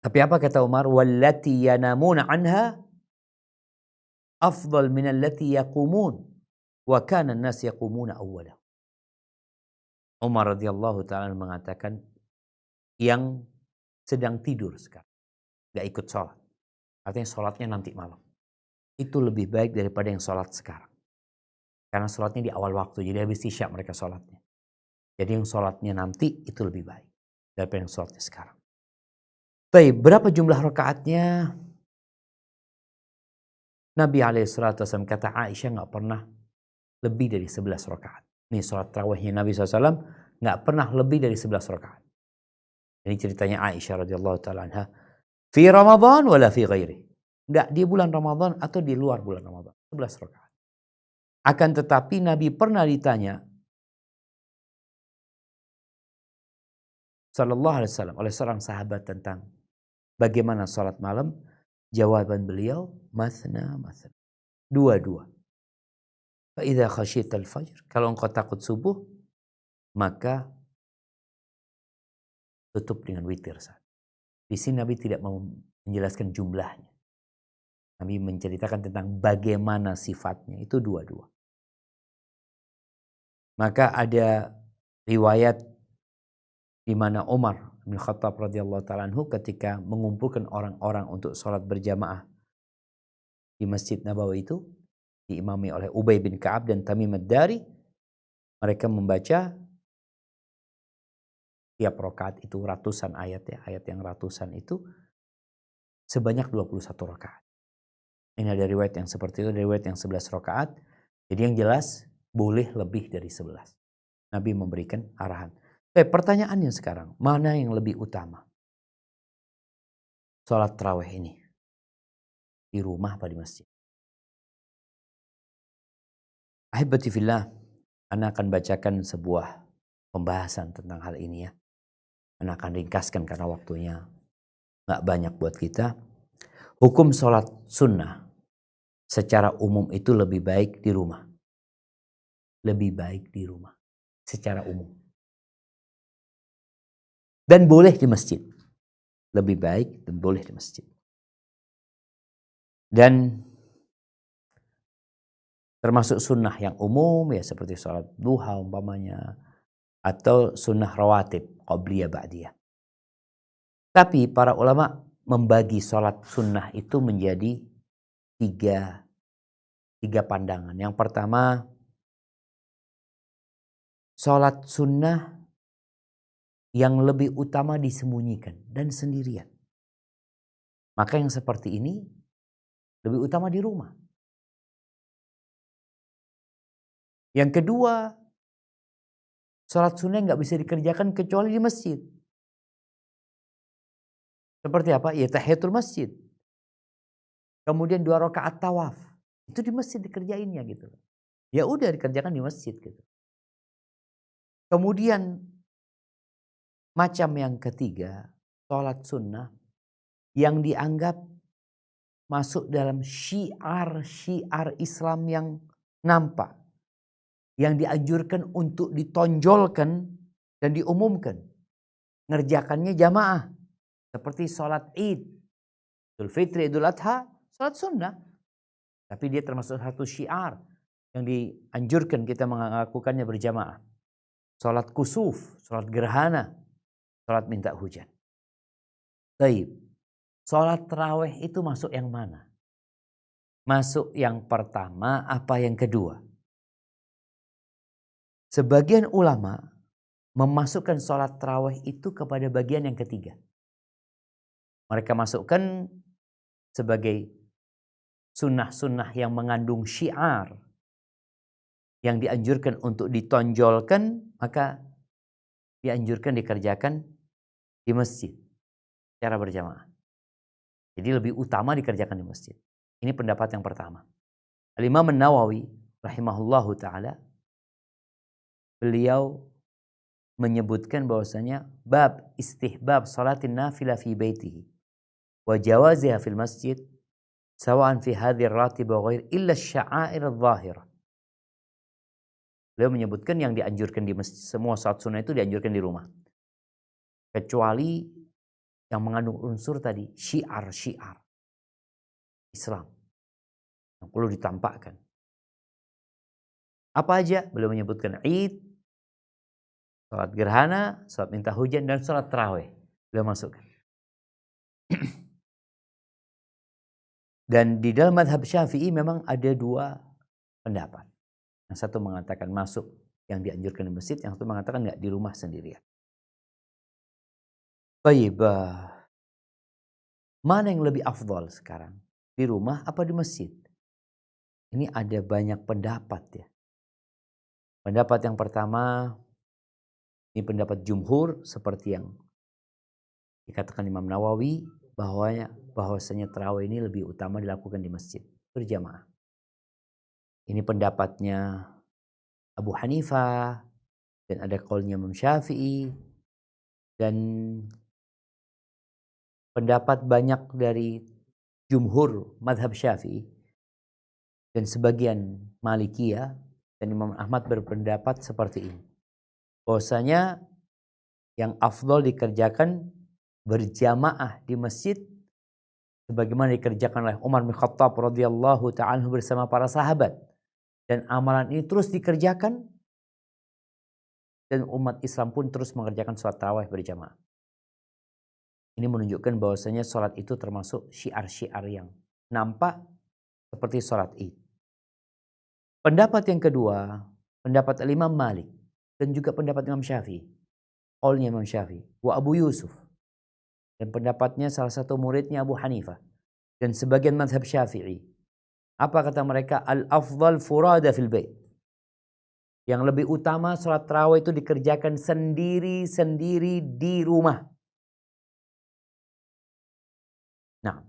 Tapi apa kata Umar? Wallati yanamuna anha afdal min allati yaqumun. Wa kana an-nas yaqumuna awwala. Umar radhiyallahu ta'ala mengatakan, yang sedang tidur sekarang, gak ikut sholat. Artinya sholatnya nanti malam. Itu lebih baik daripada yang sholat sekarang. Karena sholatnya di awal waktu, jadi habis isya mereka sholatnya. Jadi yang sholatnya nanti itu lebih baik daripada yang sholatnya sekarang. Baik, berapa jumlah rakaatnya? Nabi SAW kata Aisyah gak pernah lebih dari 11 rakaat. Ini sholat tarawihnya Nabi SAW gak pernah lebih dari 11 rakaat. Ini ceritanya Aisyah radhiyallahu ta'ala anha. Fi Ramadan wala fi ghairi. Gak di bulan Ramadan atau di luar bulan Ramadan. 11 rakaat. Akan tetapi Nabi pernah ditanya sallallahu alaihi wasallam oleh seorang sahabat tentang bagaimana sholat malam. Jawaban beliau, mathna. Dua-dua. Fa idza khasyital fajr, kalau engkau takut subuh, maka tutup dengan witir saat. Di sini Nabi tidak mau menjelaskan jumlahnya. Nabi menceritakan tentang bagaimana sifatnya. Itu dua-dua. Maka ada riwayat di mana Umar bin Khattab radhiyallahu ta'ala anhu ketika mengumpulkan orang-orang untuk sholat berjamaah di Masjid Nabawi itu, diimami oleh Ubay bin Ka'ab dan Tamim ad-Dari, mereka membaca tiap rakaat itu ratusan ayat ya, ayat yang ratusan itu sebanyak 21 rakaat. Ini ada riwayat yang seperti itu, ada riwayat yang 11 rakaat. Jadi yang jelas boleh lebih dari 11. Nabi memberikan arahan. Pertanyaannya sekarang, mana yang lebih utama? Sholat tarawih ini di rumah apa di masjid? Ahibati fillah, Ana akan bacakan sebuah pembahasan tentang hal ini ya. Ana akan ringkaskan karena waktunya gak banyak buat kita. Hukum sholat sunnah secara umum itu lebih baik di rumah. Lebih baik di rumah secara umum. Dan boleh di masjid. Lebih baik dan boleh di masjid. Dan termasuk sunnah yang umum ya seperti sholat duha umpamanya. Atau sunnah rawatib, qabliyah ba'diyah. Tapi para ulama membagi sholat sunnah itu menjadi tiga pandangan. Yang pertama, sholat sunnah yang lebih utama disembunyikan dan sendirian. Maka yang seperti ini lebih utama di rumah. Yang kedua, sholat sunnah nggak bisa dikerjakan kecuali di masjid. Seperti apa? Ya tahiyatul masjid. Kemudian 2 rakaat tawaf. Itu di masjid dikerjainnya gitu. Ya udah dikerjakan di masjid gitu. Kemudian macam yang ketiga, sholat sunnah yang dianggap masuk dalam syiar Islam yang nampak. Yang dianjurkan untuk ditonjolkan dan diumumkan. Ngerjakannya jamaah. Seperti sholat Id, Idul Fitri, Idul Adha, sholat sunnah. Tapi dia termasuk satu syiar yang dianjurkan kita melakukannya berjamaah. Sholat kusuf, sholat gerhana, sholat minta hujan. Baik, sholat tarawih itu masuk yang mana? Masuk yang pertama apa yang kedua? Sebagian ulama memasukkan sholat tarawih itu kepada bagian yang ketiga. Mereka masukkan sebagai sunnah-sunnah yang mengandung syiar yang dianjurkan untuk ditonjolkan, maka dianjurkan dikerjakan di masjid secara berjamaah. Jadi lebih utama dikerjakan di masjid. Ini pendapat yang pertama. Al-Imam An-Nawawi rahimahullahu ta'ala, beliau menyebutkan bahwasanya bab istihbab salatin nafilah fi baitihi wa jawaziha fil masjid sawa'an fi hadhihi ar-ratiba wa ghair illa asy-sya'air adh-dhahirah. Beliau menyebutkan yang dianjurkan di masjid, semua salat sunnah itu dianjurkan di rumah. Kecuali yang mengandung unsur tadi, syiar-syiar Islam yang perlu ditampakkan. Apa aja? Beliau menyebutkan Id, salat gerhana, salat minta hujan, dan salat tarawih. Beliau masukkan. Dan di dalam mazhab Syafi'i memang ada 2 pendapat. Yang satu mengatakan masuk yang dianjurkan di masjid, yang satu mengatakan enggak, di rumah sendirian. Baik, mana yang lebih afdal sekarang? Di rumah apa di masjid? Ini ada banyak pendapat ya. Pendapat yang pertama, ini pendapat jumhur seperti yang dikatakan Imam Nawawi, bahwasanya tarawih ini lebih utama dilakukan di masjid berjamaah. Ini pendapatnya Abu Hanifah, dan ada qaulnya Imam Syafi'i, dan pendapat banyak dari jumhur madhab Syafi'i, dan sebagian Malikiyah dan Imam Ahmad berpendapat seperti ini. Bahwasanya yang afdal dikerjakan berjamaah di masjid sebagaimana dikerjakan oleh Umar bin Khattab radhiyallahu ta'ala bersama para sahabat, dan amalan ini terus dikerjakan dan umat Islam pun terus mengerjakan sholat tarawih berjamaah. Ini menunjukkan bahwasanya sholat itu termasuk syiar-syiar yang nampak seperti sholat Id. Pendapat yang kedua, pendapat Imam Malik dan juga pendapat Imam Syafi'i. Qaulnya Imam Syafi'i wa Abu Yusuf, dan pendapatnya salah satu muridnya Abu Hanifah dan sebagian mazhab Syafi'i. Apa kata mereka? Al-afdal furada fil bait. Yang lebih utama sholat tarawih itu dikerjakan sendiri-sendiri di rumah. Nah,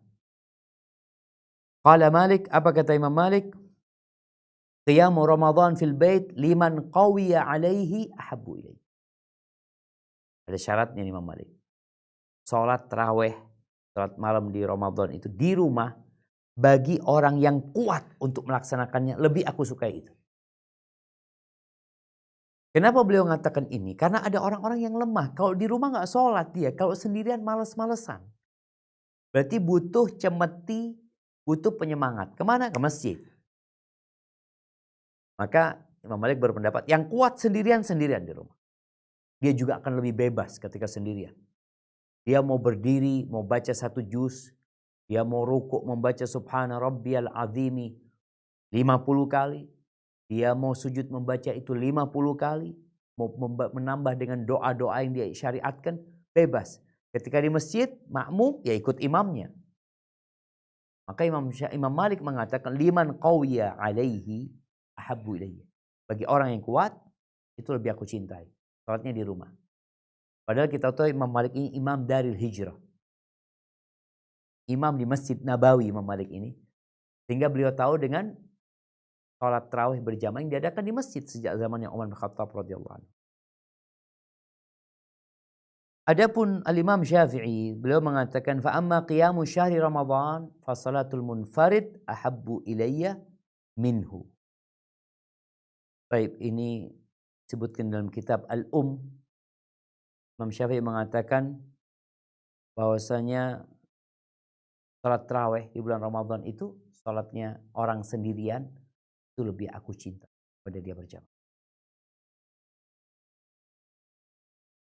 qala Malik, apa kata Imam Malik? Qiyamu Ramadan fil bait liman qawiya alaihi ahabbu ilaihi. Ada syaratnya Imam Malik. Sholat tarawih, sholat malam di Ramadan itu di rumah, bagi orang yang kuat untuk melaksanakannya, lebih aku sukai itu. Kenapa beliau mengatakan ini? Karena ada orang-orang yang lemah. Kalau di rumah nggak sholat dia, kalau sendirian males-malesan. Berarti butuh cemeti, butuh penyemangat. Kemana? Ke masjid. Maka Imam Malik berpendapat yang kuat sendirian di rumah. Dia juga akan lebih bebas ketika sendirian. Dia mau berdiri, mau baca 1 juz. Dia mau rukuk membaca subhana rabbiyal azimi 50 kali. Dia mau sujud membaca itu 50 kali. Mau menambah dengan doa-doa yang dia syariatkan, bebas. Ketika di masjid, makmum, ya ikut imamnya. Maka Imam Malik mengatakan, liman qawiya alaihi ahabbu ilayya. Bagi orang yang kuat, itu lebih aku cintai. Salatnya di rumah. Padahal kita tahu Imam Malik ini imam dari hijrah. Imam di Masjid Nabawi Imam Malik ini. Sehingga beliau tahu dengan salat tarawih berjamaah yang diadakan di masjid sejak zamannya Umar bin Khattab radhiyallahu anhu. Adapun Al-Imam Syafi'i, beliau mengatakan fa amma qiyamu syahri Ramadan fa salatul munfarid ahabbu ilayya minhu. Baik, ini disebutkan dalam kitab Al-Um. Imam Syafi'i mengatakan bahwasanya salat tarawih di bulan Ramadan itu salatnya orang sendirian itu lebih aku cinta pada dia berjamaah.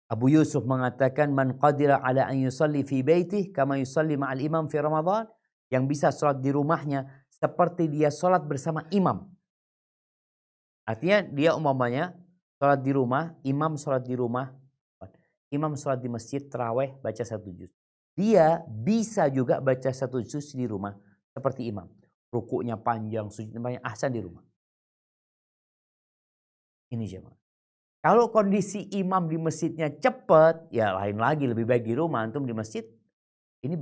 Abu Yusuf mengatakan man qadira ala an yusalli fi baitih kama yusalli ma'al imam fi Ramadan, yang bisa salat di rumahnya seperti dia salat bersama imam. Artinya dia umpamanya salat di rumah, imam salat di rumah, imam salat di masjid tarawih baca 1 juz. Dia bisa juga baca 1 juz di rumah seperti imam. Rukuknya panjang, sujudnya panjang, ahsan di rumah. Ini jemaah. Kalau kondisi imam di masjidnya cepat, ya lain lagi, lebih baik di rumah. Antum di masjid, ini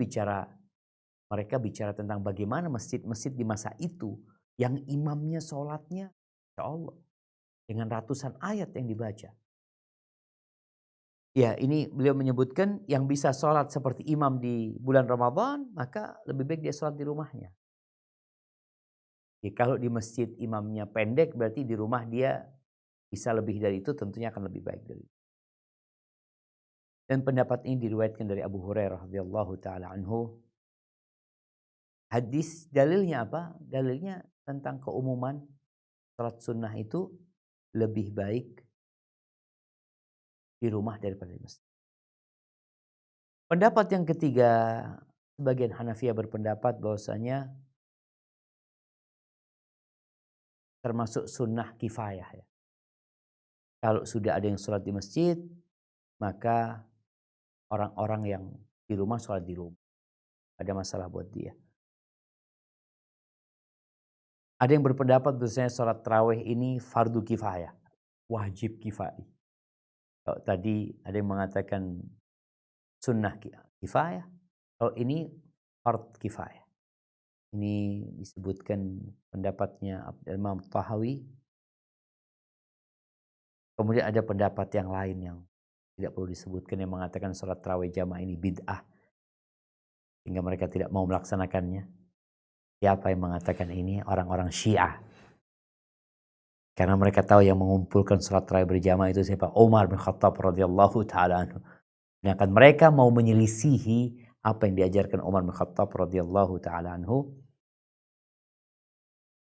mereka bicara tentang bagaimana masjid-masjid di masa itu yang imamnya sholatnya, ya Allah, dengan ratusan ayat yang dibaca. Ya, ini beliau menyebutkan yang bisa sholat seperti imam di bulan Ramadan, maka lebih baik dia sholat di rumahnya. Ya, kalau di masjid imamnya pendek, berarti di rumah dia bisa lebih dari itu, tentunya akan lebih baik dari itu. Dan pendapat ini diriwayatkan dari Abu Hurairah radhiyallahu taala anhu. Hadis dalilnya apa? Dalilnya tentang keumuman salat sunnah itu lebih baik di rumah daripada di masjid. Pendapat yang ketiga, sebagian Hanafiyah berpendapat bahwasanya termasuk sunnah kifayah ya. Kalau sudah ada yang sholat di masjid, maka orang-orang yang di rumah sholat di rumah. Ada masalah buat dia. Ada yang berpendapat bahwasanya sholat tarawih ini fardu kifayah, wajib kifayah. Kalau tadi ada yang mengatakan sunnah kifayah, kalau ini fard kifayah. Ini disebutkan pendapatnya Imam Tahawi. Kemudian ada pendapat yang lain yang tidak perlu disebutkan yang mengatakan sholat tarawih jamaah ini bid'ah, sehingga mereka tidak mau melaksanakannya. Siapa yang mengatakan ini? Orang-orang Syiah. Karena mereka tahu yang mengumpulkan sholat tarawih berjamaah itu siapa? Umar bin Khattab radhiyallahu taala anhu. Sedangkan mereka mau menyelisihi apa yang diajarkan Umar bin Khattab radhiyallahu taala anhu.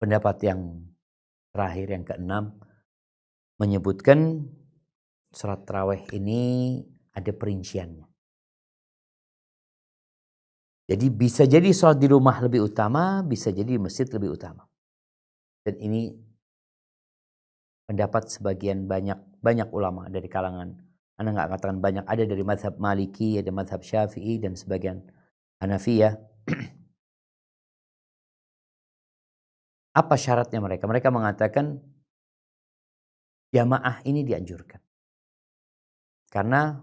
Pendapat yang terakhir yang keenam menyebutkan sholat tarawih ini ada perinciannya. Jadi bisa jadi sholat di rumah lebih utama, bisa jadi di masjid lebih utama. Dan ini pendapat sebagian banyak ulama dari kalangan, Anda nggak katakan banyak, ada dari mazhab Maliki, ada mazhab Syafi'i dan sebagian Hanafiyah. Apa syaratnya mereka? Mereka mengatakan jamaah ini dianjurkan. Karena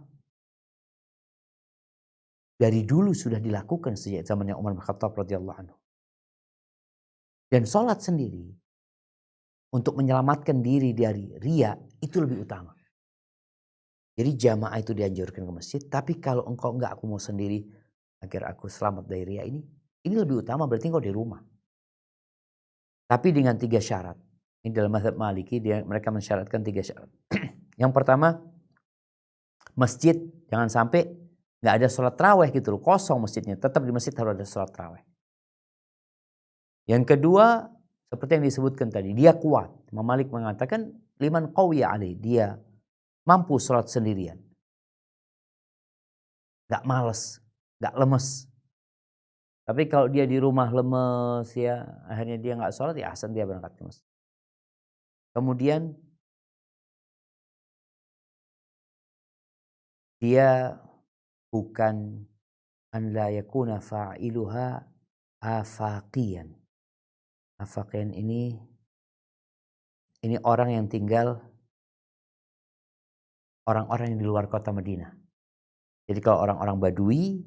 dari dulu sudah dilakukan sejak zamannya Umar bin Khattab radhiyallahu anhu. Dan sholat sendiri untuk menyelamatkan diri dari riya itu lebih utama. Jadi jamaah itu dianjurkan ke masjid, tapi kalau engkau enggak, aku mau sendiri agar aku selamat dari riya ini lebih utama, berarti engkau di rumah. Tapi dengan 3 syarat. Ini dalam mazhab Maliki mereka mensyaratkan 3 syarat. Yang pertama, masjid jangan sampai nggak ada sholat tarawih gitu loh, kosong masjidnya. Tetap di masjid harus ada sholat tarawih. Yang kedua, seperti yang disebutkan tadi, dia kuat. Imam Malik mengatakan liman qawiya alaih, dia mampu sholat sendirian. gak males, gak lemes. Tapi kalau dia di rumah lemes ya, akhirnya dia gak sholat, ya ahsan dia berangkat ke masjid. Kemudian dia bukan an la yakuna fa'iluha afaqiyan. Afaqiyan ini orang yang tinggal, orang-orang yang di luar kota Madinah. Jadi kalau orang-orang Badui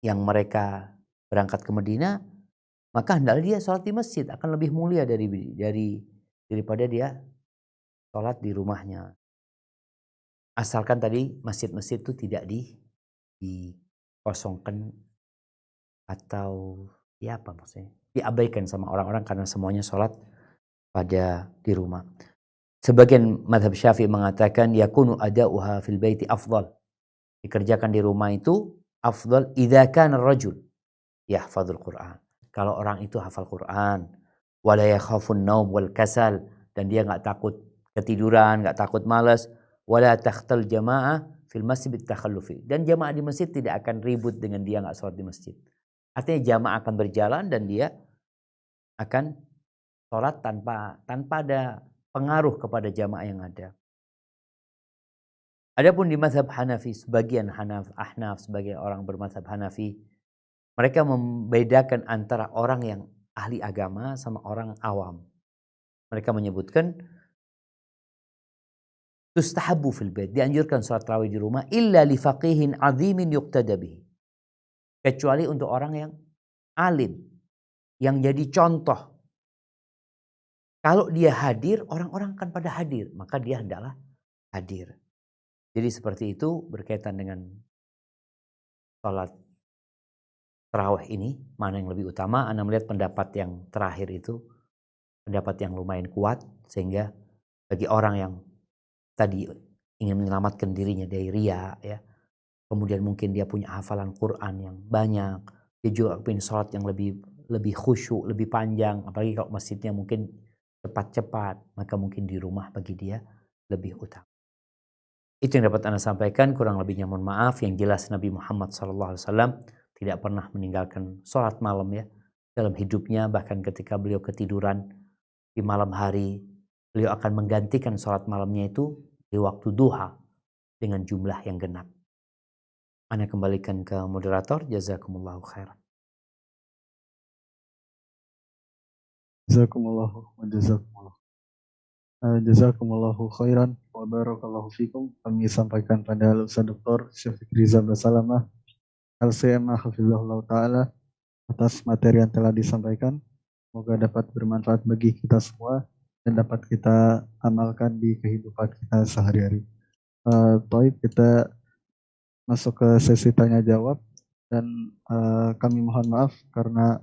yang mereka berangkat ke Madinah, maka hendaknya dia sholat di masjid, akan lebih mulia daripada dia sholat di rumahnya. Asalkan tadi masjid-masjid itu tidak dikosongkan atau ya apa maksudnya, diabaikan sama orang-orang karena semuanya sholat pada di rumah. Sebagian mazhab Syafi'i mengatakan yakunu ada'uha fil baiti afdal. Dikerjakan di rumah itu afdal idza kana ar-rajul yahfadzul Qur'an. Kalau orang itu hafal Quran, wala yakhafun naum wal kasal, dan dia enggak takut ketiduran, enggak takut malas, wala takhtal jamaah fil masjid bitakhallufi. Dan jamaah di masjid tidak akan ribut dengan dia enggak sholat di masjid. Artinya jamaah akan berjalan dan dia akan sholat tanpa ada pengaruh kepada jamaah yang ada. Adapun di mazhab Hanafi, sebagian Ahnaf, sebagai orang bermazhab Hanafi, mereka membedakan antara orang yang ahli agama sama orang awam. Mereka menyebutkan tustahabbu fil bait, dianjurkan salat tarawih di rumah illa li faqihin azimin yuqtada bihi. Kecuali untuk orang yang alim, yang jadi contoh. Kalau dia hadir, orang-orang akan pada hadir, maka dia hendaklah hadir. Jadi seperti itu berkaitan dengan salat tarawih ini, mana yang lebih utama? Anda melihat pendapat yang terakhir itu pendapat yang lumayan kuat, sehingga bagi orang yang tadi ingin menyelamatkan dirinya dari riya, ya, kemudian mungkin dia punya hafalan Quran yang banyak, dia juga ingin sholat yang lebih khusyuk, lebih panjang, apalagi kalau masjidnya mungkin cepat-cepat, maka mungkin di rumah bagi dia lebih utama. Itu yang dapat Anda sampaikan, kurang lebihnya mohon maaf. Yang jelas Nabi Muhammad SAW tidak pernah meninggalkan sholat malam ya dalam hidupnya, bahkan ketika beliau ketiduran di malam hari, beliau akan menggantikan sholat malamnya itu di waktu duha dengan jumlah yang genap. Ana kembalikan ke moderator. Jazakumullahu khairan. Jazakumullahu khairan wa barakallahu fikum. Kami sampaikan pada Ustaz Dr. Syafiq Riza Basalamah LCMA hafizahullah ta'ala atas materi yang telah disampaikan. Semoga dapat bermanfaat bagi kita semua dan dapat kita amalkan di kehidupan kita sehari-hari. Taib, kita masuk ke sesi tanya jawab dan kami mohon maaf karena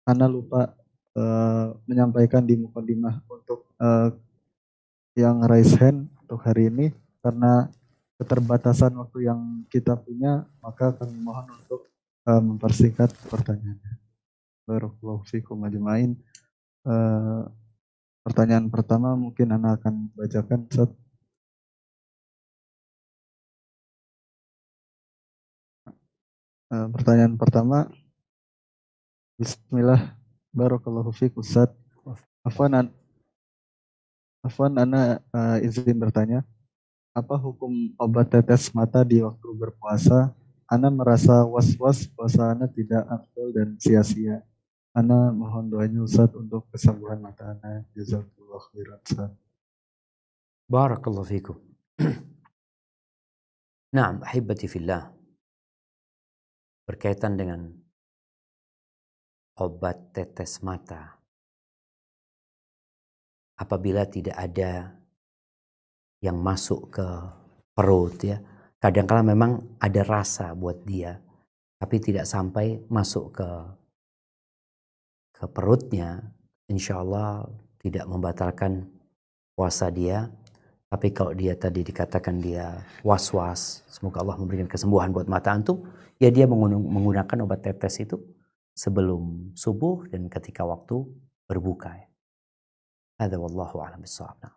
Ana lupa menyampaikan di mukadimah untuk yang raise hand untuk hari ini, karena keterbatasan waktu yang kita punya, maka kami mohon untuk mempersingkat pertanyaannya. Barakallahu fikum ajmain. Pertanyaan pertama mungkin Ana akan bacakan, Ustaz. Pertanyaan pertama, Bismillah, barakallahu fikum Ustaz. Afwan, Ana izin bertanya, apa hukum obat tetes mata di waktu berpuasa? Ana merasa was-was puasa Ana tidak afdal dan sia-sia. Ana mohon doanya Ustaz untuk kesembuhan mata Ana. Jazakallahu khairan Ustaz. Barakallahu fikum. Naam, ahibati fillah. Berkaitan dengan obat tetes mata, apabila tidak ada yang masuk ke perut ya, kadang-kala memang ada rasa buat dia, tapi tidak sampai masuk ke perutnya, insya Allah tidak membatalkan puasa dia. Tapi kalau dia tadi dikatakan dia was-was, semoga Allah memberikan kesembuhan buat mata antum, ya dia menggunakan obat tetes itu sebelum subuh dan ketika waktu berbuka. Hadza wallahu a'lam bissawab.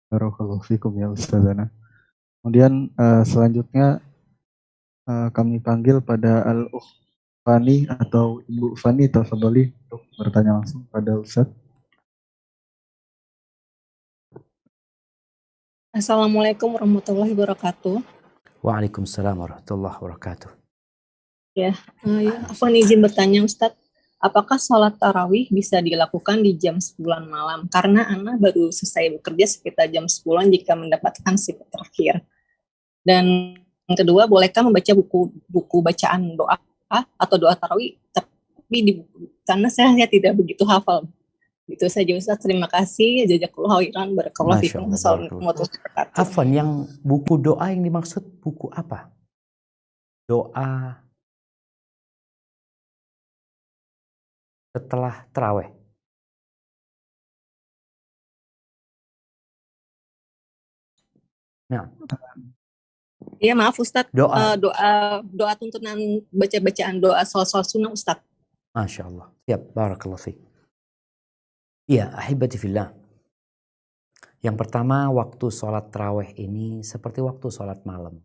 Barakallahu fikum ya Ustazana. Kemudian selanjutnya kami panggil pada Al-Ukh Fani atau Ibu Fani, tafadhali untuk bertanya langsung pada Ustaz. Assalamualaikum warahmatullahi wabarakatuh. Waalaikumsalam warahmatullahi wabarakatuh. Afwan izin bertanya Ustadz, apakah sholat tarawih bisa dilakukan di jam 10 malam? Karena Ana baru selesai bekerja sekitar jam 10 jika mendapatkan shift terakhir. Dan yang kedua, bolehkah membaca buku bacaan doa atau doa tarawih? Tapi karena saya tidak begitu hafal. Itu saja Ustadz, terima kasih. Jazakallahu khairan, barakallahu Masya fikum. Allah, Wassalamualaikum warahmatullahi wabarakatuh. Afwan, yang buku doa yang dimaksud buku apa? Doa setelah terawih. Nah, Iya maaf Ustadz, doa. doa tuntunan bacaan doa soal sunnah Ustadz. Masya Allah. Ya, barakallahu fiik. Ya, ahibati fillah. Yang pertama, waktu sholat terawih ini seperti waktu sholat malam.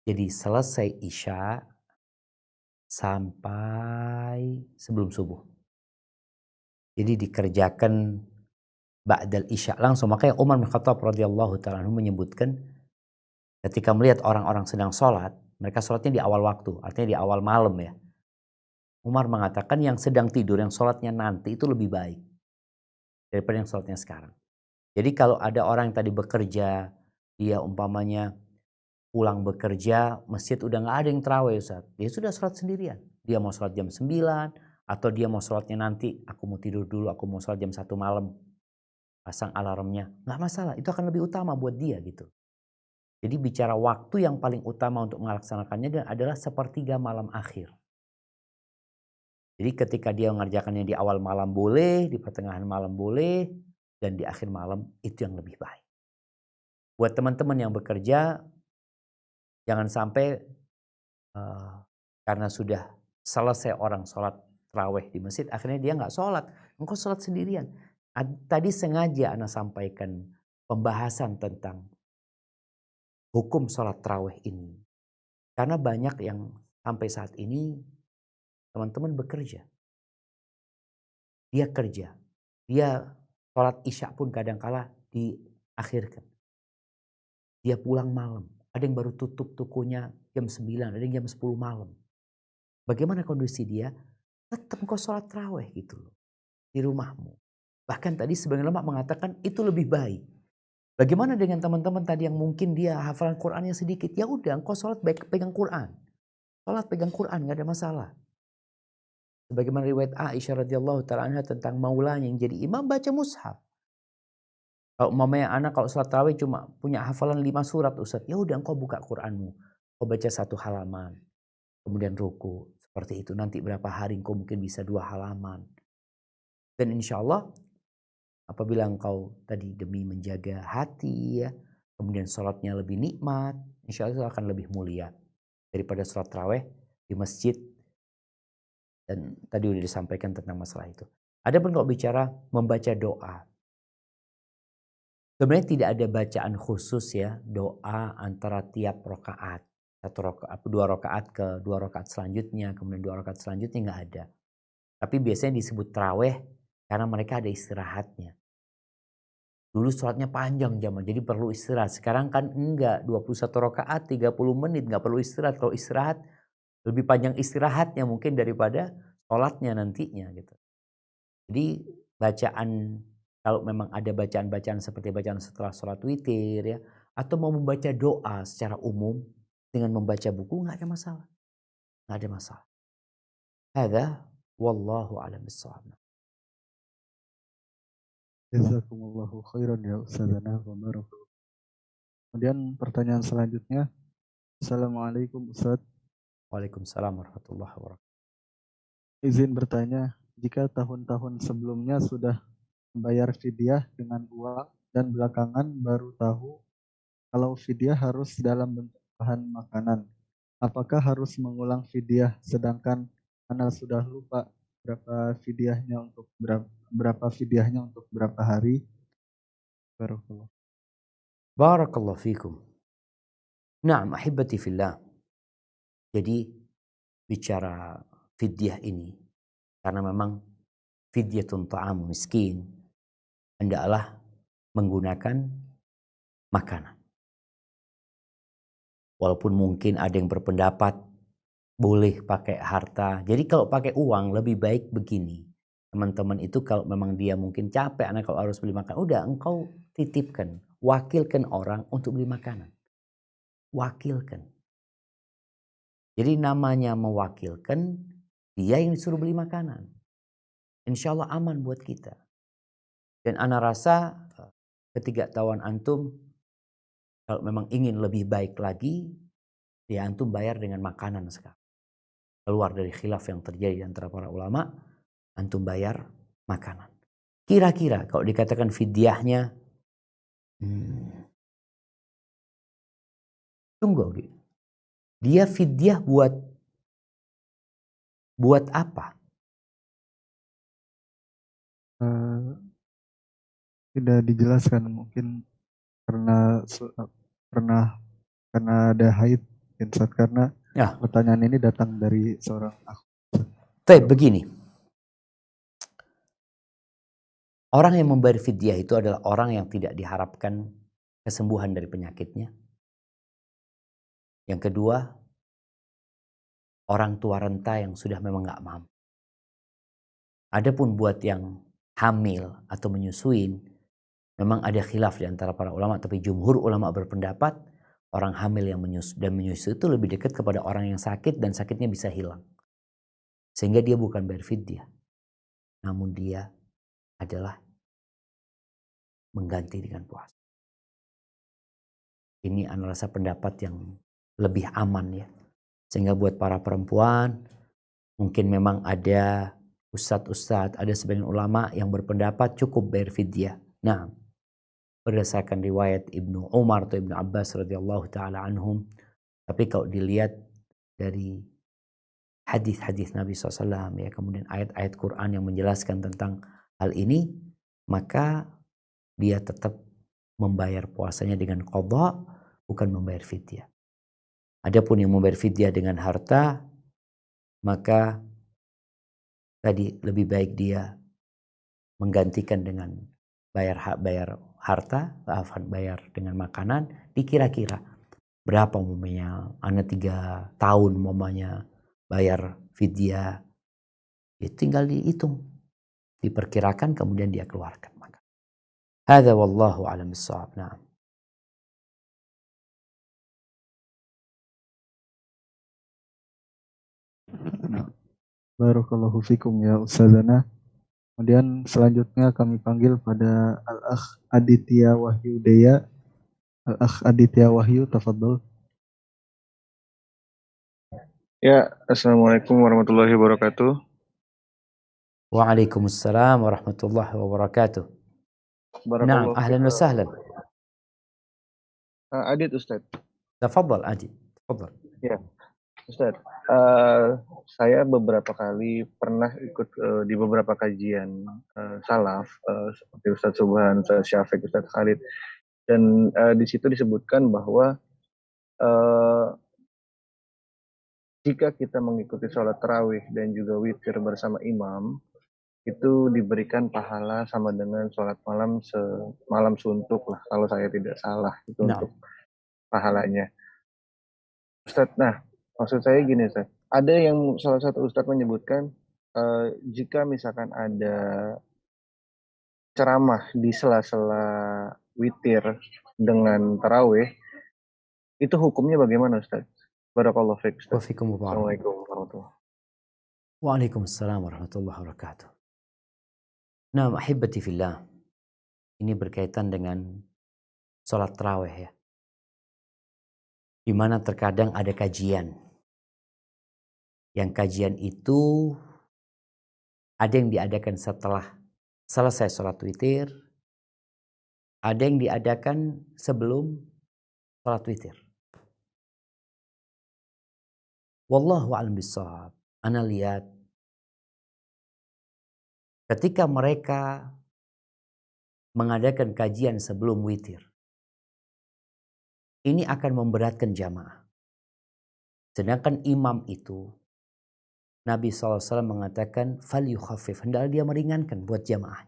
Jadi selesai isya sampai sebelum subuh. Jadi dikerjakan ba'dal isya langsung. Makanya Umar bin Khattab radhiyallahu ta'ala anhu menyebutkan ketika melihat orang-orang sedang sholat, mereka sholatnya di awal waktu, artinya di awal malam ya. Umar mengatakan yang sedang tidur, yang sholatnya nanti itu lebih baik daripada yang sholatnya sekarang. Jadi kalau ada orang yang tadi bekerja, dia umpamanya pulang bekerja, masjid udah gak ada yang terawih Ustaz. Dia sudah sholat sendirian. Dia mau sholat jam 9, atau dia mau sholatnya nanti, aku mau tidur dulu, aku mau sholat jam 1 malam. Pasang alarmnya, gak masalah, itu akan lebih utama buat dia gitu. Jadi bicara waktu yang paling utama untuk melaksanakannya adalah sepertiga malam akhir. Jadi ketika dia mengerjakannya di awal malam boleh, di pertengahan malam boleh, dan di akhir malam itu yang lebih baik. Buat teman-teman yang bekerja, jangan sampai karena sudah selesai orang sholat tarawih di masjid, akhirnya dia nggak sholat, engkau sholat sendirian. Tadi sengaja Ana sampaikan pembahasan tentang hukum sholat tarawih ini. Karena banyak yang sampai saat ini teman-teman bekerja. Dia kerja. Dia sholat isya pun kadangkala diakhirkan. Dia pulang malam. Ada yang baru tutup tokonya jam 9, ada yang jam 10 malam. Bagaimana kondisi dia? Tetap kau sholat tarawih gitu loh. Di rumahmu. Bahkan tadi sebagian ulama mengatakan itu lebih baik. Bagaimana dengan teman-teman tadi yang mungkin dia hafalan Qur'annya sedikit? Ya udah, engkau sholat baik pegang Qur'an. Sholat pegang Qur'an, gak ada masalah. Sebagaimana riwayat Aisyah radhiyallahu ta'ala anha tentang maulanya yang jadi imam baca mushaf. Kalau mamanya anak kalau sholat tarawih cuma punya hafalan 5 surat Ustaz. Ya udah, engkau buka Qur'anmu. Engkau baca 1 halaman. Kemudian ruku. Seperti itu. Nanti berapa hari engkau mungkin bisa 2 halaman. Dan insya Allah apabila engkau tadi demi menjaga hati ya, kemudian sholatnya lebih nikmat, insya Allah akan lebih mulia daripada sholat tarawih di masjid. Dan tadi sudah disampaikan tentang masalah itu. Ada pun kalau bicara membaca doa, sebenarnya tidak ada bacaan khusus ya doa antara tiap rokaat. 2 rokaat ke 2 rokaat selanjutnya, kemudian 2 rokaat selanjutnya nggak ada. Tapi biasanya disebut tarawih karena mereka ada istirahatnya. Dulu sholatnya panjang zaman, jadi perlu istirahat. Sekarang kan enggak, 21 rakaat 30 menit, enggak perlu istirahat. Kalau istirahat, lebih panjang istirahatnya mungkin daripada sholatnya nantinya gitu. Jadi bacaan, kalau memang ada bacaan-bacaan seperti bacaan setelah sholat witir ya, atau mau membaca doa secara umum dengan membaca buku, enggak ada masalah. Enggak ada masalah. Hadza wallahu a'lam bissawab. Jazakumullahu khairan ya Ustazana wa barakallahu. Kemudian pertanyaan selanjutnya. Assalamualaikum Ustaz. Waalaikumsalam warahmatullahi wabarakatuh. Izin bertanya, jika tahun-tahun sebelumnya sudah membayar fidyah dengan uang dan belakangan baru tahu kalau fidyah harus dalam bentuk bahan makanan, apakah harus mengulang fidyah sedangkan Ana sudah lupa berapa fidyahnya untuk berapa hari? Barakallahu. Barakallahu fikum. Na'am ahibati fillah. Jadi bicara fidyah ini, karena memang fidyatun ta'amu miskin, hendaklah menggunakan makanan. Walaupun mungkin ada yang berpendapat boleh pakai harta. Jadi kalau pakai uang lebih baik begini. Teman-teman itu kalau memang dia mungkin capek, anak kalau harus beli makan, udah engkau titipkan, wakilkan orang untuk beli makanan. Wakilkan. Jadi namanya mewakilkan, dia yang disuruh beli makanan. Insya Allah aman buat kita. Dan ana rasa ketidaktahuan antum, kalau memang ingin lebih baik lagi, ya antum bayar dengan makanan sekarang. Keluar dari khilaf yang terjadi antara para ulama, antum bayar makanan. Kira-kira kalau dikatakan fidyahnya, tunggu, dia fidyah buat apa? Tidak dijelaskan, mungkin karena karena ada haid, Ustaz, karena Ya. pertanyaan ini datang dari seorang Baik, begini. Orang yang membayar fidyah itu adalah orang yang tidak diharapkan kesembuhan dari penyakitnya. Yang kedua, orang tua renta yang sudah memang nggak mampu. Adapun buat yang hamil atau menyusuin, memang ada khilaf di antara para ulama, tapi jumhur ulama berpendapat orang hamil yang menyusui itu lebih dekat kepada orang yang sakit dan sakitnya bisa hilang. Sehingga dia bukan bayar fidyah. Namun dia adalah mengganti dengan puasa. Ini ana rasa pendapat yang lebih aman ya. Sehingga buat para perempuan, mungkin memang ada ustadz-ustadz, ada sebagian ulama yang berpendapat cukup bayar fidyah. Nah, berdasarkan riwayat Ibnu Umar atau Ibnu Abbas radhiyallahu taala anhum. Tapi kalau dilihat dari hadis-hadis Nabi SAW ya, kemudian ayat-ayat Quran yang menjelaskan tentang hal ini, maka dia tetap membayar puasanya dengan qadha, bukan membayar fidyah. Adapun yang membayar fidyah dengan harta, maka tadi lebih baik dia menggantikan dengan bayar harta, bayar dengan makanan. Dikira-kira berapa umpamanya, anak 3 tahun umpamanya bayar fidyah, ya tinggal dihitung, diperkirakan kemudian dia keluarkan. Maka hadza wallahu a'lam bissawab. Na'am. Barakallahu fikum ya Ustazana. Kemudian selanjutnya kami panggil pada Al-Akh Aditya Wahyu Deya. Al-Akh Aditya Wahyu, tafadhol. Ya, Assalamualaikum warahmatullahi wabarakatuh. Waalaikumsalam warahmatullahi wabarakatuh. Naam, ahlan wa sahlan. Adit Ustaz. Tafadhal Adit, tafadhal. Ya, Ustaz. Saya beberapa kali pernah ikut di beberapa kajian salaf seperti Ustaz Subhan, Ustaz Syafiq, Ustaz Khalid, dan di situ disebutkan bahwa jika kita mengikuti sholat tarawih dan juga witir bersama imam, itu diberikan pahala sama dengan sholat malam semalam suntuk lah, kalau saya tidak salah itu untuk pahalanya. Ustaz, nah maksud saya gini Ustaz, ada yang salah satu Ustaz menyebutkan jika misalkan ada ceramah di sela-sela witir dengan tarawih, itu hukumnya bagaimana Ustaz? Barakallahu fiik Ustaz. Assalamualaikum warahmatullahi wabarakatuh. Waalaikumsalam warahmatullahi wabarakatuh. Nah, ahibati fillah, ini berkaitan dengan sholat tarawih ya. Di mana terkadang ada kajian. Yang kajian itu ada yang diadakan setelah selesai sholat witir, ada yang diadakan sebelum sholat witir. Wallahu a'lam bishawab. Ana lihat ketika mereka mengadakan kajian sebelum witir, ini akan memberatkan jamaah. Sedangkan imam itu, Nabi SAW mengatakan, fal yukhaffif, hendaklah dia meringankan buat jamaah.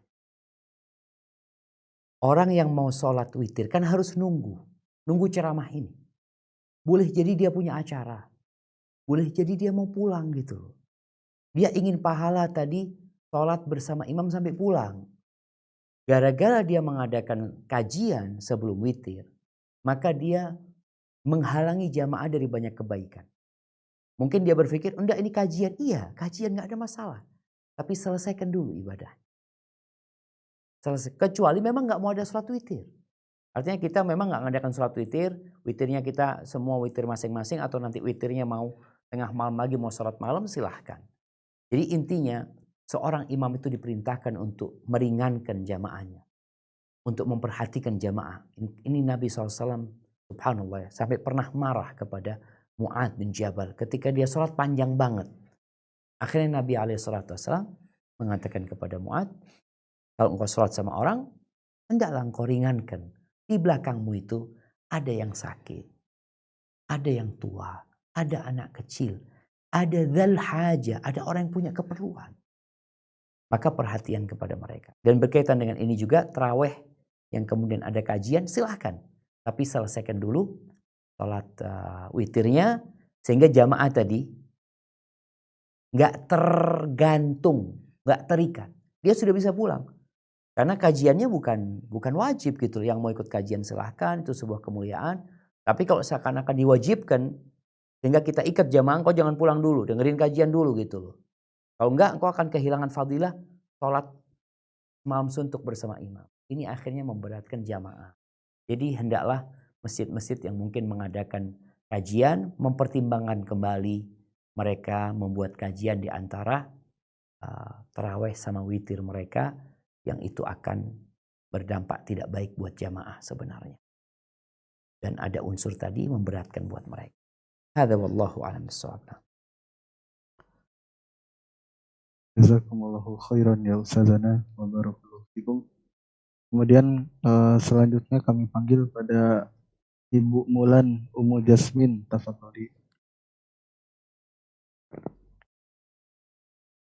Orang yang mau sholat witir kan harus nunggu ceramah ini. Boleh jadi dia punya acara, boleh jadi dia mau pulang gitu. Dia ingin pahala tadi sholat bersama imam sampai pulang. Gara-gara dia mengadakan kajian sebelum witir, maka dia menghalangi jamaah dari banyak kebaikan. Mungkin dia berpikir, enggak ini kajian. Iya, kajian gak ada masalah. Tapi selesaikan dulu ibadah. Kecuali memang gak mau ada sholat witir. Artinya kita memang gak mengadakan sholat witir. Witirnya kita semua witir masing-masing. Atau nanti witirnya mau tengah malam lagi mau sholat malam, silahkan. Jadi intinya seorang imam itu diperintahkan untuk meringankan jamaahnya. Untuk memperhatikan jamaah. Ini Nabi SAW subhanallah ya, sampai pernah marah kepada Mu'ad bin Jabal ketika dia sholat panjang banget. Akhirnya Nabi SAW mengatakan kepada Mu'ad, kalau engkau sholat sama orang, hendaklah engkau ringankan. Di belakangmu itu ada yang sakit, ada yang tua, ada anak kecil, ada dzal haja, ada orang yang punya keperluan. Maka perhatian kepada mereka. Dan berkaitan dengan ini juga tarawih yang kemudian ada kajian, silahkan. Tapi selesaikan dulu sholat witirnya, sehingga jamaah tadi gak tergantung, gak terikat. Dia sudah bisa pulang. Karena kajiannya bukan wajib gitu. Yang mau ikut kajian silahkan, itu sebuah kemuliaan. Tapi kalau seakan-akan diwajibkan, sehingga kita ikat jamaah, engkau jangan pulang dulu, dengerin kajian dulu gitu loh. Kalau enggak, engkau akan kehilangan fadilah sholat malam suntuk bersama imam. Ini akhirnya memberatkan jamaah. Jadi hendaklah masjid-masjid yang mungkin mengadakan kajian, mempertimbangkan kembali mereka membuat kajian di antara tarawih sama witir mereka, yang itu akan berdampak tidak baik buat jamaah sebenarnya. Dan ada unsur tadi memberatkan buat mereka. Hadza wallahu a'lam bissawab. Jazakumullahu khairan ya Ustazana wa barakallahu fikum. Kemudian selanjutnya kami panggil pada Ibu Mulan Ummu Jasmin, tafadholi.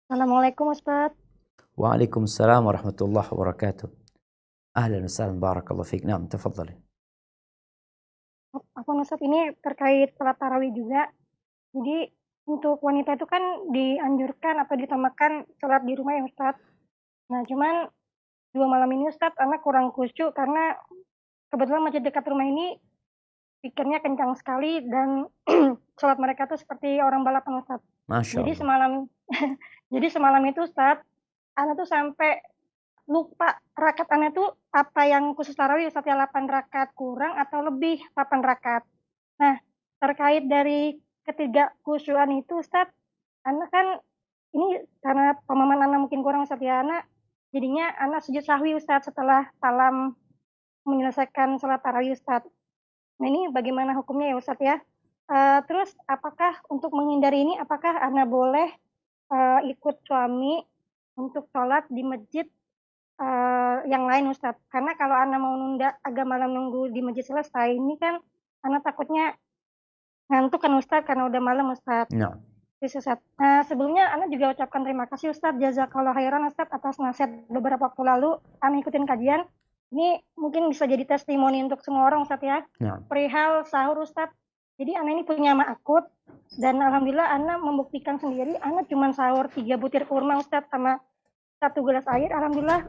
Assalamualaikum Ustaz. Waalaikumsalam warahmatullahi wabarakatuh. Ahlan wa sahlan, barakallahu fiik. Naam, tafadhali. Aku Ustaz, ini terkait salat tarawih juga. Jadi untuk wanita itu kan dianjurkan atau ditamakan salat di rumah ya Ustaz. Nah cuman 2 malam ini Ustaz, anak kurang khusyuk karena kebetulan masjid dekat rumah ini pikirnya kencang sekali dan salat mereka tuh seperti orang balapan Ustaz. Masya Jadi Allah. semalam itu Ustaz, anak tuh sampai lupa rakaat anak tuh apa yang khusus tarawih Ustaz, ya 8 rakaat kurang atau lebih 8 rakaat. Nah, terkait dari ketiga khusyuan itu Ustaz, anak kan ini karena pemahaman anak mungkin kurang Ustaz ya, anak jadinya anak sujud sahwi Ustaz setelah salam menyelesaikan salat tarawih Ustaz. Nah, ini bagaimana hukumnya ya Ustaz ya? Terus apakah untuk menghindari ini, apakah anak boleh ikut suami untuk sholat di masjid yang lain Ustaz? Karena kalau anak mau nunda agak malam nunggu di masjid selesai, ini kan anak takutnya ngantuk kan Ustaz karena udah malam Ustaz. Nah, Ustaz. Nah, sebelumnya anak juga ucapkan terima kasih Ustaz, jazakallahu khairan Ustaz atas nasihat beberapa waktu lalu. Anak ikutin kajian. Ini mungkin bisa jadi testimoni untuk semua orang Ustaz ya. nah. Perihal sahur Ustaz. Jadi anak ini punya mah akut dan alhamdulillah anak membuktikan sendiri, anak cuma sahur 3 butir kurma Ustaz sama 1 gelas air. Alhamdulillah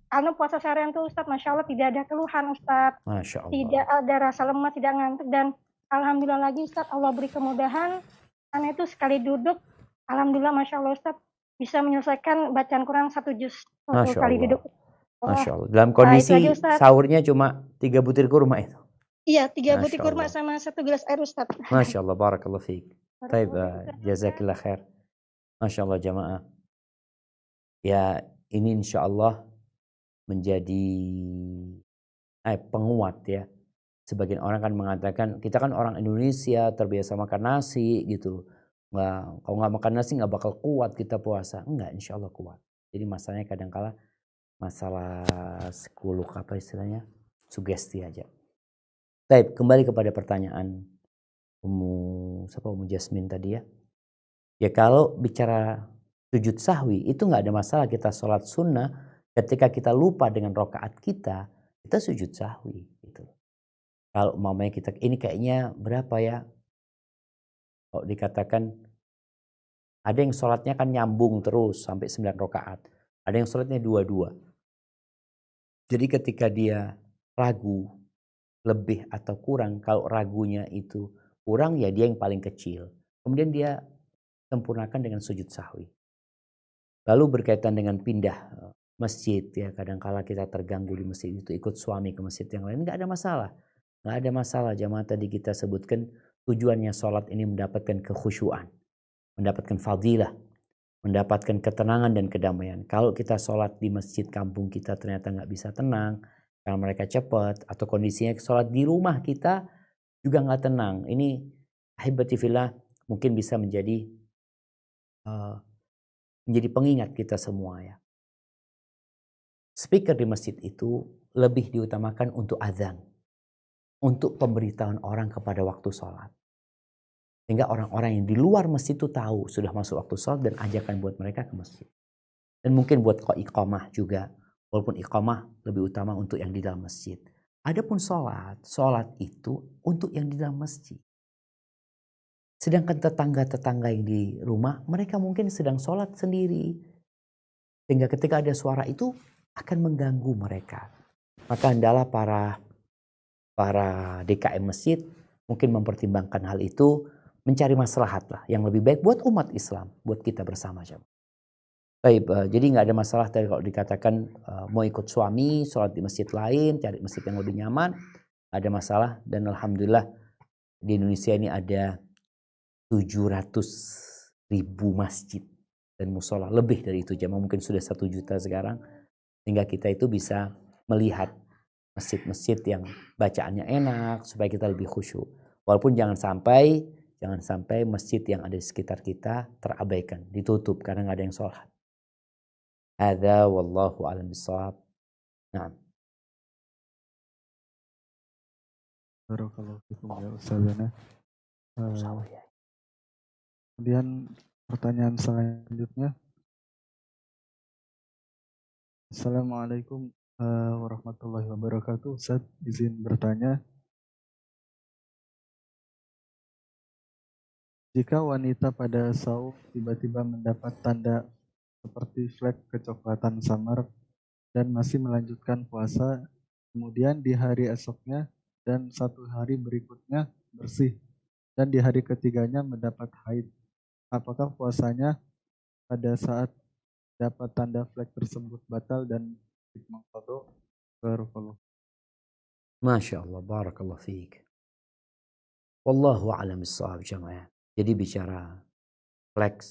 anak puasa seharian tuh Ustaz, Masya Allah tidak ada keluhan Ustaz. Masya Allah. Tidak ada rasa lemas, tidak ngantuk, dan alhamdulillah lagi Ustaz, Allah beri kemudahan. Anak itu sekali duduk, alhamdulillah Masya Allah Ustaz, bisa menyelesaikan bacaan Quran 1 juz Masya kali Allah. duduk. Masya Allah. Dalam kondisi itu aja, Ustaz. sahurnya cuma 3 butir kurma itu. Iya, 3 Masya butir kurma Allah. sama 1 gelas air Ustaz. Masya Allah, barakallahu fiik. Taib, Barakallahu fiik, Ustaz. jazakillah khair. Masya Allah jamaah. Ya, ini insya Allah menjadi penguat ya. Sebagian orang kan mengatakan, kita kan orang Indonesia terbiasa makan nasi gitu. Nggak, kalau nggak makan nasi nggak bakal kuat kita puasa. Enggak, insya Allah kuat. Jadi masalahnya kadang-kala masalah 10 apa istilahnya, sugesti aja. Baik, kembali kepada pertanyaan Ummu Jasmine tadi ya. Ya kalau bicara sujud sahwi itu nggak ada masalah, kita sholat sunnah ketika kita lupa dengan rokaat kita sujud sahwi gitu. Kalau umpamanya kita ini kayaknya berapa ya? Kalau dikatakan ada yang sholatnya kan nyambung terus sampai 9 rokaat. Ada yang sholatnya 2-2. Jadi ketika dia ragu lebih atau kurang, kalau ragunya itu kurang ya dia yang paling kecil. Kemudian dia sempurnakan dengan sujud sahwi. Lalu berkaitan dengan pindah masjid ya, kadangkala kita terganggu di masjid itu ikut suami ke masjid yang lain, nggak ada masalah. Nggak ada masalah, jamaah tadi kita sebutkan tujuannya sholat ini mendapatkan kekhusyuan, mendapatkan fadilah, mendapatkan ketenangan dan kedamaian. Kalau kita sholat di masjid kampung kita ternyata nggak bisa tenang, karena mereka cepat, atau kondisinya sholat di rumah kita juga nggak tenang. Ini ahibati fillah mungkin bisa menjadi pengingat kita semua ya. Speaker di masjid itu lebih diutamakan untuk azan, untuk pemberitahuan orang kepada waktu sholat. Sehingga orang-orang yang di luar masjid itu tahu sudah masuk waktu sholat dan ajakan buat mereka ke masjid. Dan mungkin buat iqamah juga, walaupun iqamah lebih utama untuk yang di dalam masjid. Adapun sholat itu untuk yang di dalam masjid. Sedangkan tetangga-tetangga yang di rumah, mereka mungkin sedang sholat sendiri. Sehingga ketika ada suara itu akan mengganggu mereka. Maka hendaklah para DKM masjid mungkin mempertimbangkan hal itu, mencari maslahat lah yang lebih baik buat umat Islam, buat kita bersama. Baik, jadi nggak ada masalah tadi kalau dikatakan mau ikut suami, sholat di masjid lain, cari masjid yang lebih nyaman, ada masalah. Dan alhamdulillah di Indonesia ini ada 700.000 masjid dan musola, lebih dari itu jamaah, mungkin sudah 1 juta sekarang, sehingga kita itu bisa melihat masjid-masjid yang bacaannya enak supaya kita lebih khusyuk. Walaupun jangan sampai masjid yang ada di sekitar kita terabaikan, ditutup karena nggak ada yang sholat. Hadza wallahu a'lam bishawab. Nah. Barakallahu fikum ya Ustazana. Kemudian pertanyaan selanjutnya. Assalamualaikum warahmatullahi wabarakatuh. Ustaz izin bertanya. Jika wanita pada saum tiba-tiba mendapat tanda seperti flek kecoklatan samar dan masih melanjutkan puasa, kemudian di hari esoknya dan 1 hari berikutnya bersih, dan di hari ketiganya mendapat haid, apakah puasanya pada saat dapat tanda flek tersebut batal dan mengqadha? Barakallahu. Masya Allah, barakallahu fiik. Wallahu a'lam bishawab jamaah. Jadi bicara flek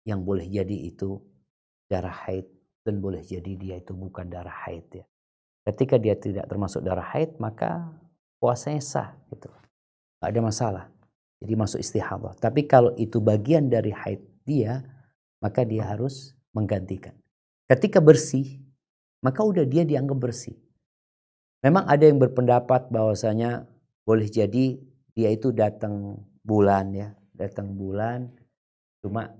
yang boleh jadi itu darah haid dan boleh jadi dia itu bukan darah haid ya. Ketika dia tidak termasuk darah haid maka puasanya sah gitu. Gak ada masalah. Jadi masuk istihadhah. Tapi kalau itu bagian dari haid dia, maka dia harus menggantikan. Ketika bersih, maka udah dia dianggap bersih. Memang ada yang berpendapat bahwasanya boleh jadi dia itu datang bulan cuma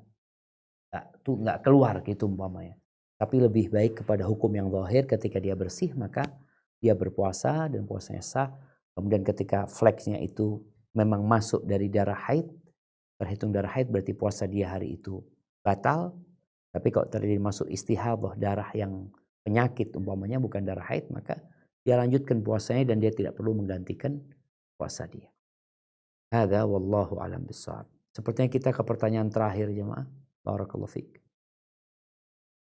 nggak keluar gitu umpamanya. Tapi lebih baik kepada hukum yang zahir, ketika dia bersih maka dia berpuasa dan puasanya sah. Kemudian ketika fleknya itu memang masuk dari darah haid, terhitung darah haid, berarti puasa dia hari itu batal. Tapi kalau terjadi masuk istihadhah, darah yang penyakit umpamanya bukan darah haid, maka dia lanjutkan puasanya dan dia tidak perlu menggantikan puasa dia. Hadza wallahu a'lam bishawab. Sepertinya kita ke pertanyaan terakhir jemaah. Barakallahu fiik.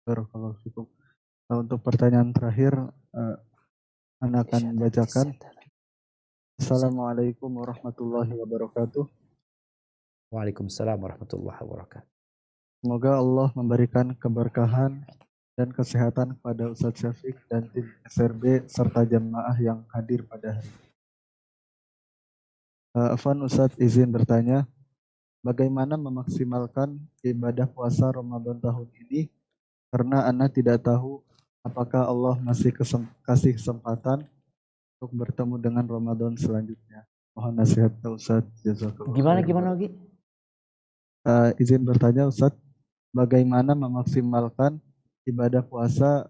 Barakallahu fikum. Nah, untuk pertanyaan terakhir Anda akan bacakan. Assalamualaikum warahmatullahi wabarakatuh. Waalaikumsalam warahmatullahi wabarakatuh. Semoga Allah memberikan keberkahan dan kesehatan kepada Ustadz Syafiq dan tim SRB serta jamaah yang hadir pada hari ini. Afwan Ustadz izin bertanya, bagaimana memaksimalkan ibadah puasa Ramadan tahun ini karena Anda tidak tahu apakah Allah masih kasih kesempatan untuk bertemu dengan Ramadan selanjutnya. Mohon nasihatnya Ustaz. Jazakallah Gimana khair. Ogi? Izin bertanya Ustaz, bagaimana memaksimalkan ibadah puasa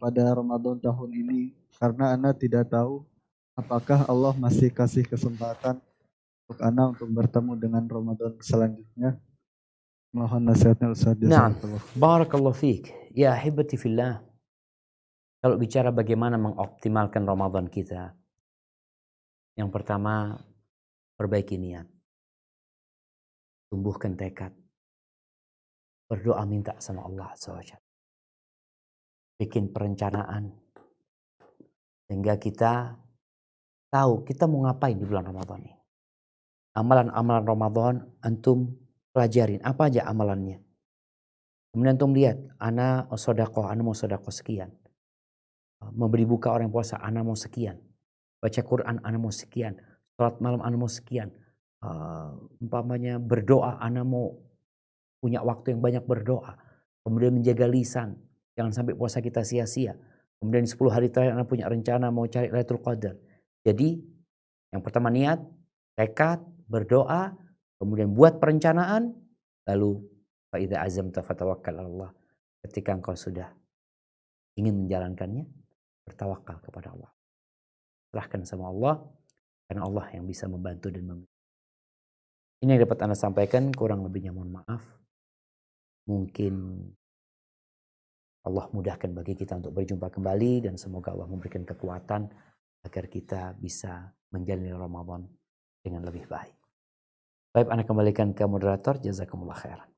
pada Ramadan tahun ini? Karena Ana tidak tahu apakah Allah masih kasih kesempatan untuk Ana untuk bertemu dengan Ramadan selanjutnya. Mohon nasihatnya Ustaz. Naam, Jazakallah khair. barakallahu fiik. Ya ahibati fillah. Kalau bicara bagaimana mengoptimalkan Ramadan kita, yang pertama perbaiki niat, tumbuhkan tekad, berdoa minta sama Allah SWT, bikin perencanaan sehingga kita tahu kita mau ngapain di bulan Ramadan ini. Amalan-amalan Ramadan antum pelajarin apa aja amalannya. Kemudian antum lihat, ana mau sedekah sekian. Memberi buka orang yang puasa, ana mau sekian. Baca Quran, ana mau sekian. Salat malam, ana mau sekian. Umpamanya berdoa, ana mau punya waktu yang banyak berdoa. Kemudian menjaga lisan, jangan sampai puasa kita sia-sia. Kemudian 10 hari terakhir ana punya rencana mau cari Lailatul Qadar. Jadi yang pertama niat, tekad, berdoa, kemudian buat perencanaan, lalu fa idza azamta fatawakkal 'ala Allah. Ketika engkau sudah ingin menjalankannya, bertawakal kepada Allah. Serahkan sama Allah, karena Allah yang bisa membantu dan membimbing. Ini yang dapat Anda sampaikan, kurang lebihnya mohon maaf. Mungkin Allah mudahkan bagi kita untuk berjumpa kembali, dan semoga Allah memberikan kekuatan agar kita bisa menjalani Ramadan dengan lebih baik. Baik, Anda kembalikan ke moderator. Jazakumullah khairan.